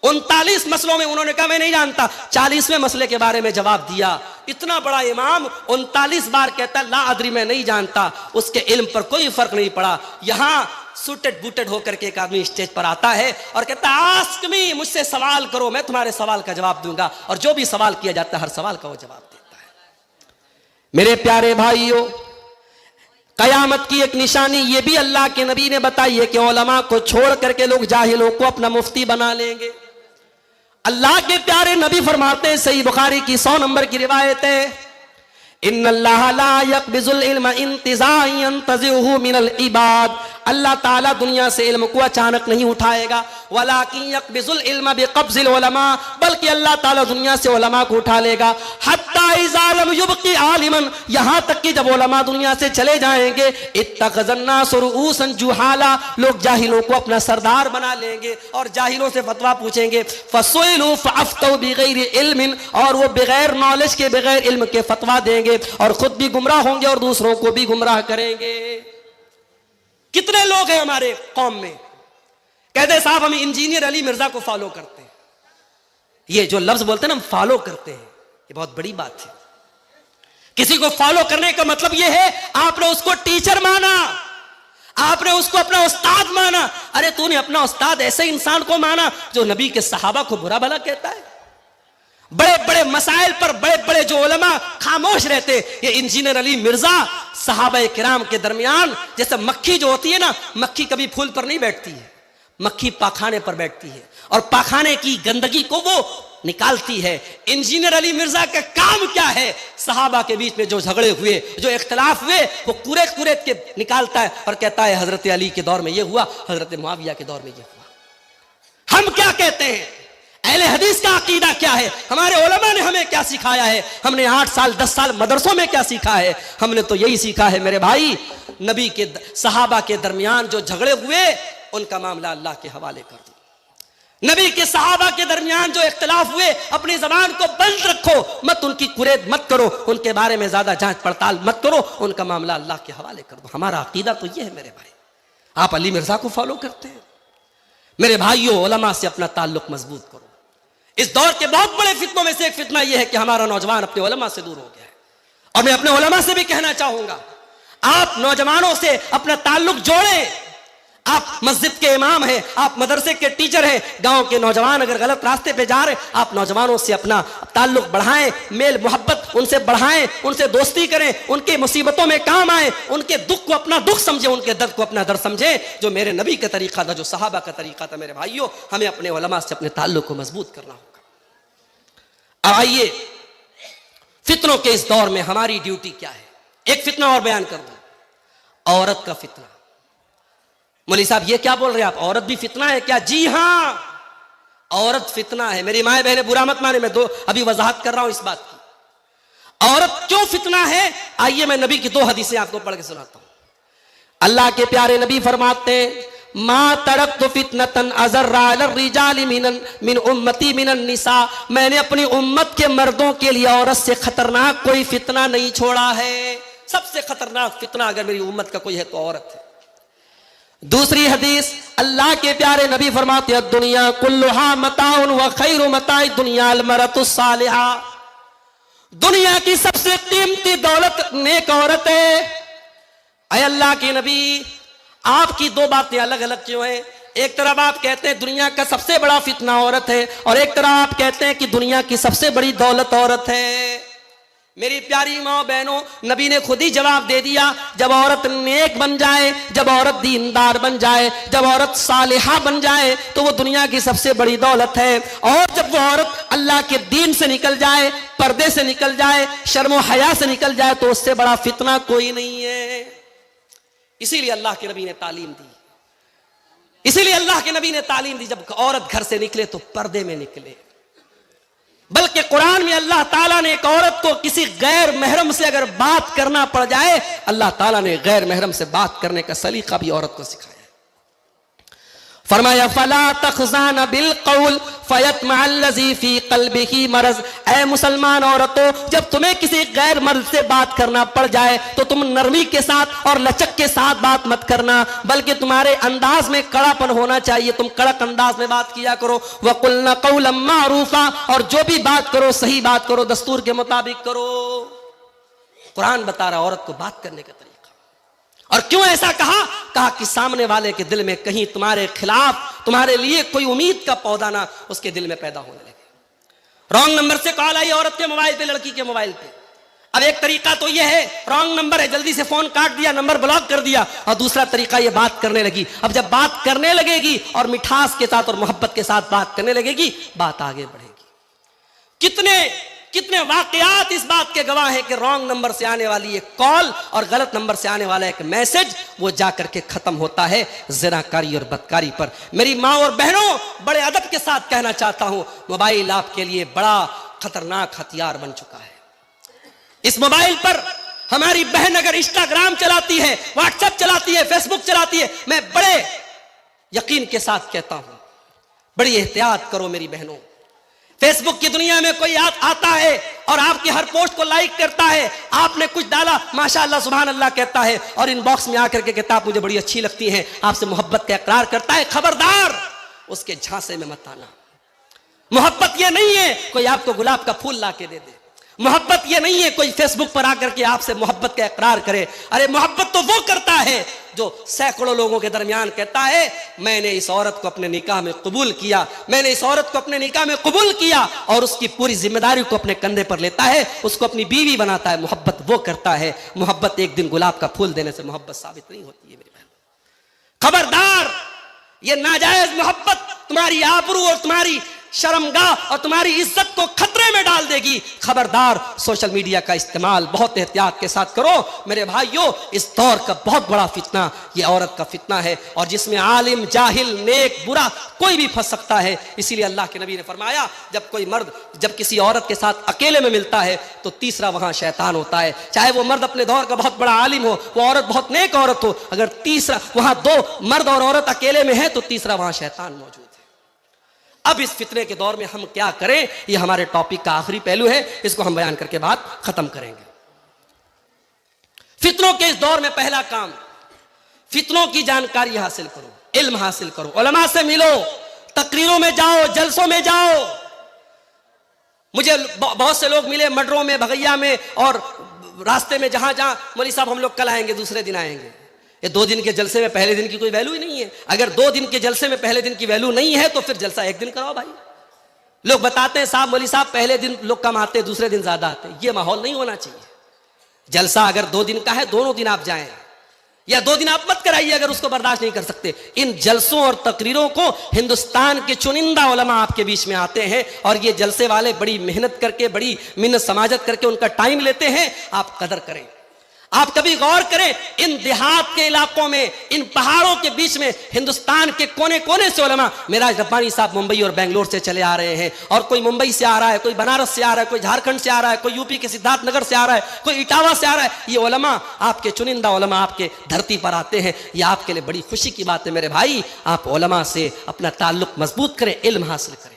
39 मसलों में उन्होंने कहा मैं नहीं जानता, 40वें मसले के बारे में जवाब दिया। इतना बड़ा इमाम 39 बार कहता ला अदरी, मैं नहीं जानता, उसके इल्म पर कोई फर्क नहीं पड़ा। यहां सूटेड बूटेड होकर के एक आदमी स्टेज पर आता है और कहता आस्क मी, मुझसे सवाल करो, मैं तुम्हारे सवाल का जवाब दूंगा। और जो भी सवाल किया जाता है हर सवाल का वो जवाब देता है। मेरे प्यारे भाइयों, कयामत की एक निशानी ये भी अल्लाह के नबी ने बताई है कि उलमा को छोड़ करके लोग जाहिलों को अपना मुफ्ती बना लेंगे। अल्लाह के प्यारे नबी फरमाते हैं, सही बुखारी की 100 नंबर की रिवायत है, इन्नल्लाह ला यक़बिज़ुल इल्म इंतिज़ाअन यंतज़िउहु मिनल इबाद। अल्लाह ताला दुनिया से इल्म को अचानक नहीं उठाएगा, वलाकिन यक़बिज़ुल इल्म बिक़ब्ज़िल उलमा, बल्कि अल्लाह ताला दुनिया से उलमा को उठा लेगा। हत्ता इज़ा लम युबक़ि आलिमन, यहाँ तक कि जब उलमा दुनिया से चले जाएंगे, इत्तख़ज़न्नासु रुऊसन जुहाला, लोग जाहिलों को अपना सरदार बना लेंगे और जाहिलों से फतवा पूछेंगे। फ़सुइलू फ़अफ़्तऊ बिग़ैरि इल्मिन, और वो बगैर नॉलेज के, बगैर इल्म के फतवा देंगे और खुद भी गुमराह होंगे और दूसरों को भी गुमराह करेंगे। कितने लोग हैं हमारे कौम में कहते साहब हम इंजीनियर अली मिर्जा को फॉलो करते हैं। ये जो लफ्ज बोलते हैं ना, हम फॉलो करते हैं, ये बहुत बड़ी बात है। किसी को फॉलो करने का मतलब ये है आपने उसको टीचर माना, आपने उसको अपना उस्ताद माना। अरे तूने अपना उस्ताद ऐसे इंसान को माना जो नबी के सहाबा को बुरा भला कहता है। बड़े बड़े मसाइल पर बड़े बड़े जो उलमा खामोश रहते, ये इंजीनियर अली मिर्जा सहाबा किराम के दरमियान, जैसे मक्खी जो होती है ना, मक्खी कभी फूल पर नहीं बैठती है, मक्खी पाखाने पर बैठती है और पाखाने की गंदगी को वो निकालती है। इंजीनियर अली मिर्जा का काम क्या है? सहाबा के बीच में जो झगड़े हुए, जो इख्तलाफ हुए, वो कुरेद कुरेद के निकालता है और कहता है हजरत अली के दौर में ये हुआ, हजरत मुआविया के दौर में ये हुआ। हम क्या कहते हैं? अहले हदीस का अकीदा क्या है? हमारे उलमा ने हमें क्या सिखाया है? हमने 8 साल 10 साल मदरसों में क्या सीखा है? हमने तो यही सीखा है मेरे भाई, नबी के सहाबा के दरमियान जो झगड़े हुए उनका मामला अल्लाह के हवाले कर दो। नबी के सहाबा के दरमियान जो इख्तिलाफ हुए, अपनी जबान को बंद रखो, मत उनकी कुरेद मत करो, उनके बारे में ज्यादा जांच पड़ताल मत करो, उनका मामला अल्लाह के हवाले कर दो। हमारा अकीदा तो ये है मेरे भाई। आप अली मिर्जा को फॉलो करते हैं? मेरे भाइयों, उलमा से अपना ताल्लुक मजबूत करो। इस दौर के बहुत बड़े फितनों में से एक फितना यह है कि हमारा नौजवान अपने उलमा से दूर हो गया है। और मैं अपने उलमा से भी कहना चाहूंगा, आप नौजवानों से अपना ताल्लुक जोड़ें। आप मस्जिद के इमाम हैं, आप मदरसे के टीचर हैं, गांव के नौजवान अगर गलत रास्ते पे जा रहे, आप नौजवानों से अपना ताल्लुक बढ़ाएं, मेल मोहब्बत उनसे बढ़ाएं, उनसे दोस्ती करें, उनकी मुसीबतों में काम आए, उनके दुख को अपना दुख समझें, उनके दर्द को अपना दर्द समझें। जो मेरे नबी का तरीका था, जो सहाबा का तरीका था, मेरे भाइयों, हमें अपने उलमा से अपने ताल्लुक को मजबूत करना होगा। अब आइए, फितनों के इस दौर में हमारी ड्यूटी क्या है? एक फितना और बयान कर दूं, औरत का फितना। मौलवी साहब ये क्या बोल रहे हैं आप? औरत भी फितना है क्या? जी हां, औरत फितना है। मेरी माए बहने बुरा मत माने, मैं अभी वजाहत कर रहा हूं इस बात की। औरत क्यों फितना है? आइए मैं नबी की 2 हदीसें आपको पढ़ के सुनाता हूं। अल्लाह के प्यारे नबी फरमाते हैं, मा तरक्तु फितनतन अज़र्रा अला रिजाली मिन उम्मती मिनन निसा, मैंने अपनी उम्मत के मर्दों के लिए औरत से खतरनाक कोई फितना नहीं छोड़ा है। सबसे खतरनाक फितना अगर मेरी उम्मत का कोई है तो औरत है। दूसरी हदीस, अल्लाह के प्यारे नबी फरमाते हैं दुनिया कुल्लुहा मताउन व खैरु मताई दुनिया अल मरतु सालिहा, दुनिया की सबसे कीमती दौलत नेक औरत है। अय अल्लाह के नबी, आपकी दो बातें अलग अलग क्यों हैं? एक तरफ आप कहते हैं दुनिया का सबसे बड़ा फितना औरत है, और एक तरफ आप कहते हैं कि दुनिया की सबसे बड़ी दौलत औरत है। मेरी प्यारी माँ बहनों, नबी ने खुद ही जवाब दे दिया, जब औरत नेक बन जाए, जब औरत दीनदार बन जाए, जब औरत सालिहा बन जाए तो वो दुनिया की सबसे बड़ी दौलत है। और जब वो औरत अल्लाह के दीन से निकल जाए, पर्दे से निकल जाए, शर्म हया से निकल जाए तो उससे बड़ा फितना कोई नहीं है। इसीलिए अल्लाह के नबी ने तालीम दी, इसीलिए अल्लाह के नबी ने तालीम दी, जब औरत घर से निकले तो पर्दे में निकले। बल्कि कुरान में अल्लाह ताला ने एक औरत को किसी गैर महरम से अगर बात करना पड़ जाए, अल्लाह ताला ने गैर महरम से बात करने का सलीका भी औरत को सिखाया। फरमाया फला तखज़ान बिल कौल फयतमअल्लज़ी फी क़ल्बिही मरज़, ऐ मुसलमान औरतों, जब तुम्हें किसी गैर मर्द से बात करना पड़ जाए तो तुम नरमी के साथ और लचक के साथ बात मत करना, बल्कि तुम्हारे अंदाज में कड़ापन होना चाहिए, तुम कड़क अंदाज में बात किया करो। वक़ुल्ना क़ौलन मारूफ़ा, और जो भी बात करो सही बात करो, दस्तूर के मुताबिक करो। कुरान बता रहा औरत को बात करने का तरीका। और क्यों ऐसा कहा? कहा कि सामने वाले के दिल में कहीं तुम्हारे खिलाफ, तुम्हारे लिए कोई उम्मीद का पौधा ना उसके दिल में पैदा होने लगे। रॉन्ग नंबर से कॉल आई औरत के मोबाइल पे, लड़की के मोबाइल पे। अब एक तरीका तो यह है, रॉन्ग नंबर है, जल्दी से फोन काट दिया, नंबर ब्लॉक कर दिया। और दूसरा तरीका ये बात करने लगी। अब जब बात करने लगेगी और मिठास के साथ और मोहब्बत के साथ बात करने लगेगी, बात आगे बढ़ेगी। कितने कितने वाकयात इस बात के गवाह हैं कि रॉन्ग नंबर से आने वाली एक कॉल और गलत नंबर से आने वाला एक मैसेज वो जाकर के खत्म होता है ज़िनाकारी और बदकारी पर। मेरी माँ और बहनों, बड़े अदब के साथ कहना चाहता हूं, मोबाइल आपके लिए बड़ा खतरनाक हथियार बन चुका है। इस मोबाइल पर हमारी बहन अगर इंस्टाग्राम चलाती है, व्हाट्सएप चलाती है, फेसबुक चलाती है, मैं बड़े यकीन के साथ कहता हूं, बड़ी एहतियात करो मेरी बहनों। फेसबुक की दुनिया में कोई आता है और आपकी हर पोस्ट को लाइक करता है, आपने कुछ डाला, माशाअल्लाह सुभान अल्लाह कहता है, और इनबॉक्स में आकर के कहता है आप मुझे बड़ी अच्छी लगती हैं, आपसे मोहब्बत का इकरार करता है। खबरदार, उसके झांसे में मत आना। मोहब्बत ये नहीं है कोई आपको गुलाब का फूल ला के दे दे, मोहब्बत ये नहीं है कोई फेसबुक पर आकर के आपसे मोहब्बत का इकरार करे। अरे मोहब्बत तो वो करता है जो सैकड़ों लोगों के दरमियान कहता है मैंने इस औरत को अपने निकाह में कबूल किया, मैंने इस औरत को अपने निकाह में कबूल किया, और उसकी पूरी जिम्मेदारी को अपने कंधे पर लेता है, उसको अपनी बीवी बनाता है। मोहब्बत वो करता है। मोहब्बत एक दिन गुलाब का फूल देने से मोहब्बत साबित नहीं होती है मेरी बहन। खबरदार, ये नाजायज मोहब्बत तुम्हारी आबरू और तुम्हारी शर्मगाह और तुम्हारी इज्जत को खतरे में डाल देगी। खबरदार, सोशल मीडिया का इस्तेमाल बहुत एहतियात के साथ करो मेरे भाइयों। इस दौर का बहुत बड़ा फितना ये औरत का फितना है, और जिसमें आलिम, जाहिल, नेक, बुरा कोई भी फंस सकता है। इसीलिए अल्लाह के नबी ने फरमाया, जब कोई मर्द जब किसी औरत के साथ अकेले में मिलता है तो तीसरा वहां शैतान होता है। चाहे वो मर्द अपने दौर का बहुत बड़ा आलिम हो, वो औरत बहुत नेक औरत हो, अगर तीसरा वहां दो मर्द और औरत अकेले में है तो तीसरा वहां शैतान मौजूद है। अब इस फितने के दौर में हम क्या करें, ये हमारे टॉपिक का आखिरी पहलू है, इसको हम बयान करके बात खत्म करेंगे। फितनों के इस दौर में पहला काम, फितनों की जानकारी हासिल करो, इल्म हासिल करो, उलमा से मिलो, तकरीरों में जाओ, जलसों में जाओ। मुझे बहुत से लोग मिले मडरों में, भगैया में, और रास्ते में जहां जहां, मौलवी साहब हम लोग कल आएंगे, दूसरे दिन आएंगे। ये 2 दिन के जलसे में पहले दिन की कोई वैल्यू ही नहीं है। अगर 2 दिन के जलसे में पहले दिन की वैल्यू नहीं है तो फिर जलसा एक दिन कराओ भाई। लोग बताते हैं साहब मौलवी साहब पहले दिन लोग कम आते, दूसरे दिन ज्यादा आते। ये माहौल नहीं होना चाहिए। जलसा अगर 2 दिन का है, दोनों दिन आप जाएं, या 2 दिन आप मत कराइए अगर उसको बर्दाश्त नहीं कर सकते। इन जलसों और तकरीरों को हिंदुस्तान के चुनिंदा उलमा आपके बीच में आते हैं, और ये जलसे वाले बड़ी मेहनत करके, बड़ी मिन्नत समाजत करके उनका टाइम लेते हैं। आप कदर करें। आप कभी गौर करें, इन देहात के इलाकों में, इन पहाड़ों के बीच में हिंदुस्तान के कोने कोने से उलमा, मेराज रब्बानी साहब मुंबई और बेंगलोर से चले आ रहे हैं, और कोई मुंबई से आ रहा है, कोई बनारस से आ रहा है, कोई झारखंड से आ रहा है, कोई यूपी के सिद्धार्थनगर से आ रहा है, कोई इटावा से आ रहा है। ये उलमा, आपके चुनिंदा उलमा आपके धरती पर आते हैं। ये आपके लिए बड़ी खुशी की बात है मेरे भाई। आप उलमा से अपना ताल्लुक मजबूत करें, इल्म हासिल करें।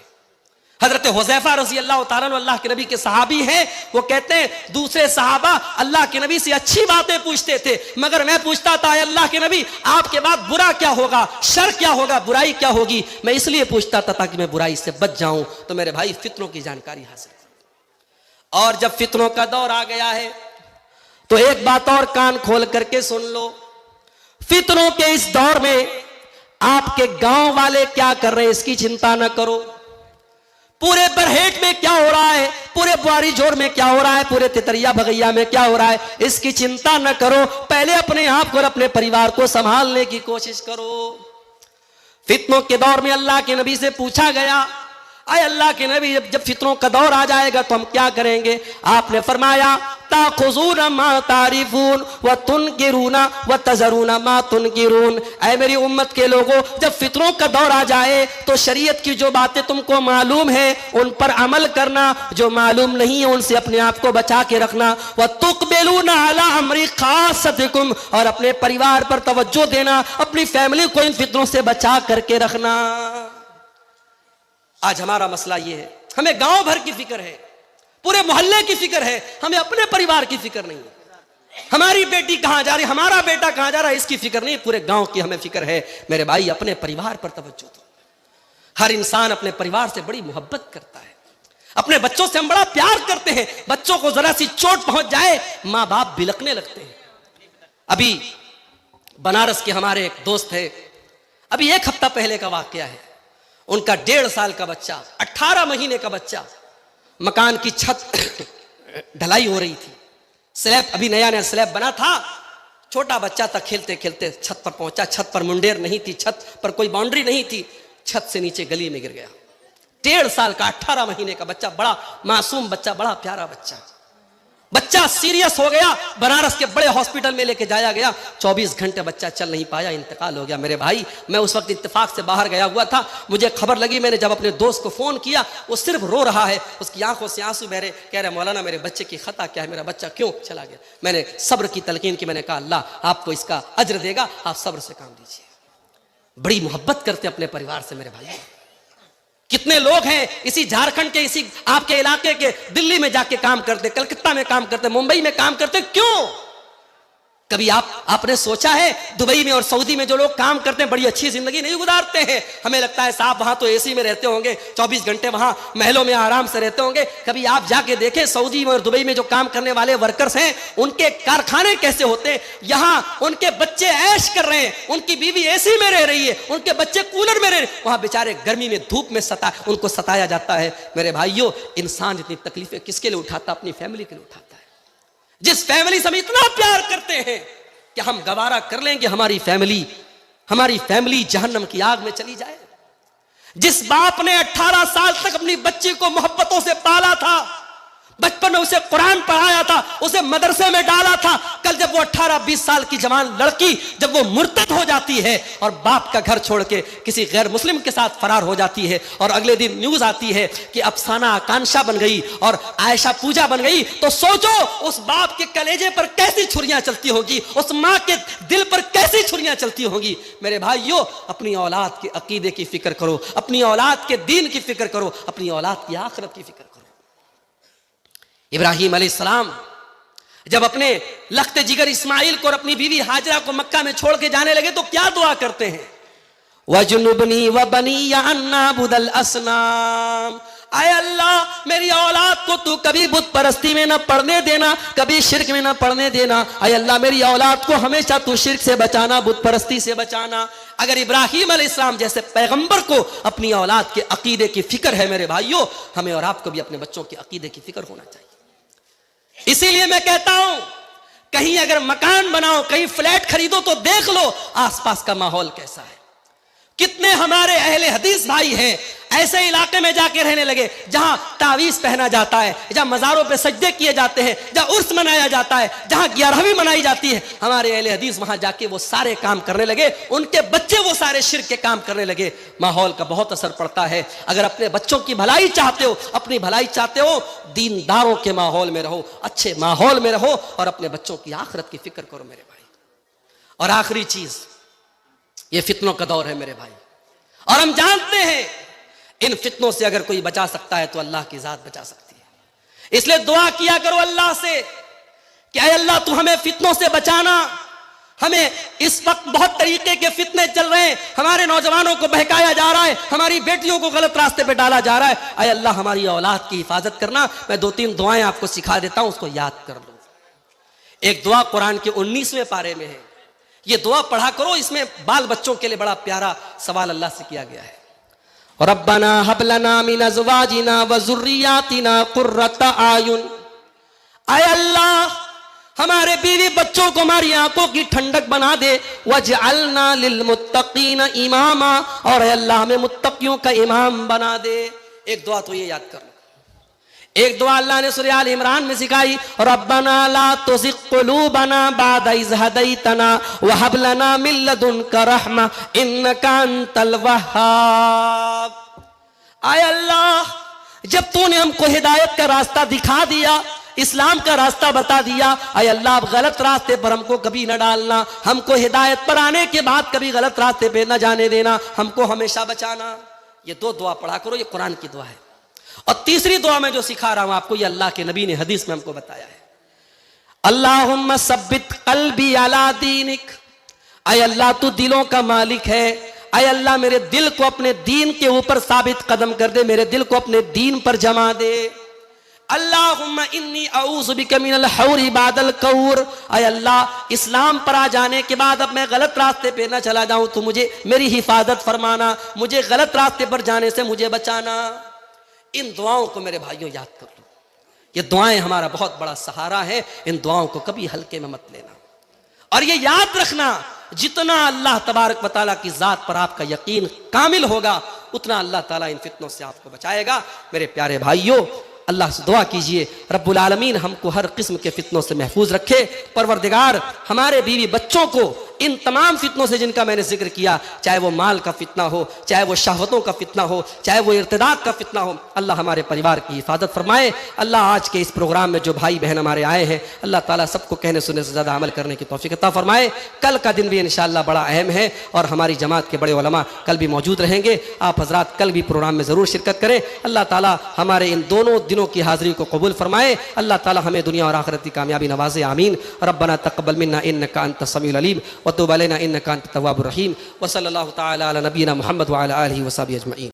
हजरत हुज़ैफा रज़ी अल्लाह ताला अन्हु अल्लाह के नबी के सहाबी हैं। वो कहते हैं दूसरे सहाबा अल्लाह के नबी से अच्छी बातें पूछते थे, मगर मैं पूछता था अल्लाह के नबी आपके बाद बुरा क्या होगा, शर क्या होगा, बुराई क्या होगी। मैं इसलिए पूछता था ताकि मैं बुराई से बच जाऊं। तो मेरे भाई फितनों की जानकारी हासिल करो। और जब फितनों का दौर आ गया है तो एक बात और कान खोल करके सुन लो। फितनों के इस दौर में आपके गांव वाले क्या कर रहे हैं इसकी चिंता न करो। पूरे बरहेट में क्या हो रहा है, पूरे बुआरी जोर में क्या हो रहा है, पूरे तितरिया भगैया में क्या हो रहा है, इसकी चिंता न करो। पहले अपने आप को और अपने परिवार को संभालने की कोशिश करो। फितनों के दौर में अल्लाह के नबी से पूछा गया, आए अल्लाह के नबी जब फितनों का दौर आ जाएगा तो हम क्या करेंगे। आपने फरमाया ताखुज़ूना मा तारिफून व तुनकिरूना व तज़रूना मा तुनकिरून। ऐ मेरी उम्मत के लोगों, जब फितनों का दौर आ जाए तो शरीयत की जो बातें तुमको मालूम है उन पर अमल करना, जो मालूम नहीं है उनसे अपने आप को बचा के रखना। व तुक़बिलूना अला अमरी खासतिकुम, और अपने परिवार पर तवज्जो देना, अपनी फैमिली को इन फितनों से बचा करके रखना। आज हमारा मसला ये है, हमें गांव भर की फिक्र है, पूरे मोहल्ले की फिक्र है, हमें अपने परिवार की फिक्र नहीं है। हमारी बेटी कहां जा रही, हमारा बेटा कहां जा रहा है, इसकी फिक्र नहीं, पूरे गांव की हमें फिक्र है। मेरे भाई अपने परिवार पर तवज्जो दो। हर इंसान अपने परिवार से बड़ी मोहब्बत करता है, अपने बच्चों से हम बड़ा प्यार करते हैं। बच्चों को जरा सी चोट पहुंच जाए मां बाप बिलकने लगते हैं। अभी बनारस के हमारे एक दोस्त है, अभी एक हफ्ता पहले का वाकया है। उनका 1.5 साल का बच्चा, 18 महीने का बच्चा, मकान की छत ढलाई हो रही थी, स्लैब अभी नया नया स्लैब बना था, छोटा बच्चा था, खेलते खेलते छत पर पहुंचा। छत पर मुंडेर नहीं थी, छत पर कोई बाउंड्री नहीं थी, छत से नीचे गली में गिर गया। 1.5 साल का 18 महीने का बच्चा, बड़ा मासूम बच्चा, बड़ा प्यारा बच्चा। बच्चा सीरियस हो गया, बनारस के बड़े हॉस्पिटल में लेके जाया गया। 24 घंटे बच्चा चल नहीं पाया, इंतकाल हो गया। मेरे भाई मैं उस वक्त इत्तेफाक से बाहर गया हुआ था, मुझे खबर लगी। मैंने जब अपने दोस्त को फोन किया, वो सिर्फ रो रहा है, उसकी आंखों से आंसू बह रहे, कह रहे मौलाना मेरे बच्चे की खता क्या है, मेरा बच्चा क्यों चला गया। मैंने सब्र की तलकीन की, मैंने कहा अल्लाह आपको इसका अज्र देगा, आप सब्र से काम लीजिए। बड़ी मोहब्बत करते अपने परिवार से मेरे भाई। कितने लोग हैं इसी झारखंड के, इसी आपके इलाके के, दिल्ली में जाके काम करते, कलकत्ता में काम करते, मुंबई में काम करते, क्यों? कभी आपने सोचा है दुबई में और सऊदी में जो लोग काम करते हैं बड़ी अच्छी जिंदगी नहीं गुजारते हैं? हमें लगता है साहब वहां तो एसी में रहते होंगे, 24 घंटे वहां महलों में आराम से रहते होंगे। कभी आप जाके देखें सऊदी में और दुबई में जो काम करने वाले वर्कर्स हैं उनके कारखाने कैसे होते हैं। यहां उनके बच्चे ऐश कर रहे हैं, उनकी बीवी एसी में रह रही है, उनके बच्चे कूलर में रह रहे हैं, वहां बेचारे गर्मी में धूप में उनको सताया जाता है। मेरे भाइयों, इंसान इतनी तकलीफें किसके लिए उठाता? अपनी फैमिली के लिए उठाता है। जिस फैमिली से हम इतना प्यार करते हैं कि हम गवारा कर लेंगे हमारी फैमिली जहन्नम की आग में चली जाए। जिस बाप ने 18 साल तक अपनी बच्ची को मोहब्बतों से पाला था, बचपन में उसे कुरान पढ़ाया था, उसे मदरसे में डाला था, कल जब वो 18-20 साल की जवान लड़की जब वो मुर्तद हो जाती है और बाप का घर छोड़ के किसी गैर मुस्लिम के साथ फरार हो जाती है, और अगले दिन न्यूज आती है कि अफसाना आकांक्षा बन गई और आयशा पूजा बन गई, तो सोचो उस बाप के कलेजे पर कैसी छुरियां चलती होगी, उस मां के दिल पर कैसी छुरियां चलती होगी। मेरे भाइयों, अपनी औलाद के अकीदे की फिक्र करो, अपनी औलाद के दीन की फिक्र करो, अपनी औलाद की आखिरत की फिक्र करो। इब्राहिम अलैहिस्सलाम जब अपने लख्ते जिगर इस्माइल को और अपनी बीवी हाजरा को मक्का में छोड़ के जाने लगे तो क्या दुआ करते हैं? वजुनुबनी व बनिया अन्ना बुदल असनाम। आए अल्लाह, मेरी औलाद को तू कभी बुत परस्ती में न पड़ने देना, कभी शिर्क में न पड़ने देना। आए अल्लाह, मेरी औलाद को हमेशा तू शिर्क से बचाना, बुत परस्ती से बचाना। अगर इब्राहिम अलैहिस्सलाम जैसे पैगंबर को अपनी औलाद के अकीदे की फिक्र है, मेरे भाइयों, हमें और आपको भी अपने बच्चों के अकीदे की फिक्र होना चाहिए। इसीलिए मैं कहता हूं, कहीं अगर मकान बनाओ, कहीं फ्लैट खरीदो तो देख लो आसपास का माहौल कैसा है। कितने हमारे अहले हदीस भाई हैं ऐसे इलाके में जाके रहने लगे जहां तावीज पहना जाता है, जहां मज़ारों पे सजदे किए जाते हैं, जहां उर्स मनाया जाता है, जहां 11वीं मनाई जाती है। हमारे अहले हदीस वहां जाके वो सारे काम करने लगे, उनके बच्चे वो सारे शिर्क के काम करने लगे। माहौल का बहुत असर पड़ता है। अगर अपने बच्चों की भलाई चाहते हो, अपनी भलाई चाहते हो, दीनदारों के माहौल में रहो, अच्छे माहौल में रहो और अपने बच्चों की आखिरत की फिक्र करो मेरे भाई। और आखिरी चीज, ये फितनों का दौर है मेरे भाई, और हम जानते हैं इन फितनों से अगर कोई बचा सकता है तो अल्लाह की जात बचा सकती है। इसलिए दुआ किया करो अल्लाह से कि ऐ अल्लाह तू हमें फितनों से बचाना। हमें इस वक्त बहुत तरीके के फितने चल रहे हैं, हमारे नौजवानों को बहकाया जा रहा है, हमारी बेटियों को गलत रास्ते पे डाला जा रहा है। ऐ अल्लाह हमारी औलाद की हिफाजत करना। मैं 2-3 दुआएं आपको सिखा देता हूं, उसको याद कर लो। एक दुआ कुरान के 19वें पारे में है, ये दुआ पढ़ा करो। इसमें बाल बच्चों के लिए बड़ा प्यारा सवाल अल्लाह से किया गया है। रब्बना हब लना मिन अज़वाजिना व ज़ुर्रियातिना कुर्रता आयुन। ऐ अल्लाह हमारे बीवी बच्चों को हमारी आंखों की ठंडक बना दे। वजअलना लिल मुत्तकीन इमामा, और ऐ अल्लाह हमें मुत्तकियों का इमाम बना दे। एक दुआ तो ये याद कर लो। एक दुआ अल्लाह ने सूरह आल इमरान में सिखाई, रब्बना ला तुज़िग़ क़ुलूबना बअद इज़ हदैतना व हब लना मिन लदुनका रहमा इन्नका अंतल वह्हाब। आय अल्लाह, जब तूने हमको हिदायत का रास्ता दिखा दिया, इस्लाम का रास्ता बता दिया, आय अल्लाह अब गलत रास्ते पर हमको कभी न डालना, हमको हिदायत पर आने के बाद कभी गलत रास्ते पे न जाने देना, हमको हमेशा बचाना। ये 2 दुआ पढ़ा करो, ये कुरान की दुआ है। और तीसरी दुआ मैं जो सिखा रहा हूं आपको, ये अल्लाह के नबी ने हदीस में हमको बताया है। अल्लाहुम्मा सब्बित कल्बी अला दीनिक। ऐ अल्लाह तू दिलों का मालिक है, ऐ अल्लाह मेरे दिल को अपने दीन के ऊपर साबित कदम कर दे, मेरे दिल को अपने दीन पर जमा दे। अल्लाहुम्मा इन्नी अऊज़ु बिका मिनल हौरी बादल कौर। ऐ अल्लाह इस्लाम पर आ जाने के बाद अब मैं गलत रास्ते पे ना चला जाऊं, तो मुझे मेरी हिफाजत फरमाना, मुझे गलत रास्ते पर जाने से मुझे बचाना। इन दुआओं को मेरे भाइयों याद कर लो, ये दुआएं हमारा बहुत बड़ा सहारा है। इन दुआओं को कभी हल्के में मत लेना, और ये याद रखना जितना अल्लाह तबारक व तआला की जात पर आपका यकीन कामिल होगा, उतना अल्लाह ताला इन फितनों से आपको बचाएगा। मेरे प्यारे भाइयों, अल्लाह से दुआ कीजिए रब्बुल आलमीन हमको हर किस्म के फितनों से महफूज रखे। परवरदिगार हमारे बीवी बच्चों को इन तमाम फितनों से जिनका मैंने जिक्र किया, चाहे वो माल का फितना हो, चाहे वो शहवतों का फितना हो, चाहे वो इर्तिदाद का फितना हो, अल्लाह हमारे परिवार की हिफाजत फरमाए। अल्लाह आज के इस प्रोग्राम में जो भाई बहन हमारे आए हैं, अल्लाह ताला सबको कहने सुनने से ज़्यादा अमल करने की तौफीक अता फरमाए। कल का दिन भी इंशाअल्लाह बड़ा अहम है और हमारी जमात के बड़े उलमा कल भी मौजूद रहेंगे। आप हजरात कल भी प्रोग्राम में ज़रूर शिरकत करें। अल्लाह ताला हमारे इन दोनों दिनों की हाज़िरी को कबूल फरमाए। अल्लाह ताला हमें दुनिया और आखिरत की कामयाबी नवाज़े, आमीन। रब्बना तक़ब्बल मिन्ना इन्नका अंतस समीउल अलीम व तुब अलैना इन्नका अंतत तव्वाबुर रहीम। व सल्लल्लाहु तआला अला नबीना मुहम्मद व अला आलिहि व सहबिहि अजमईन।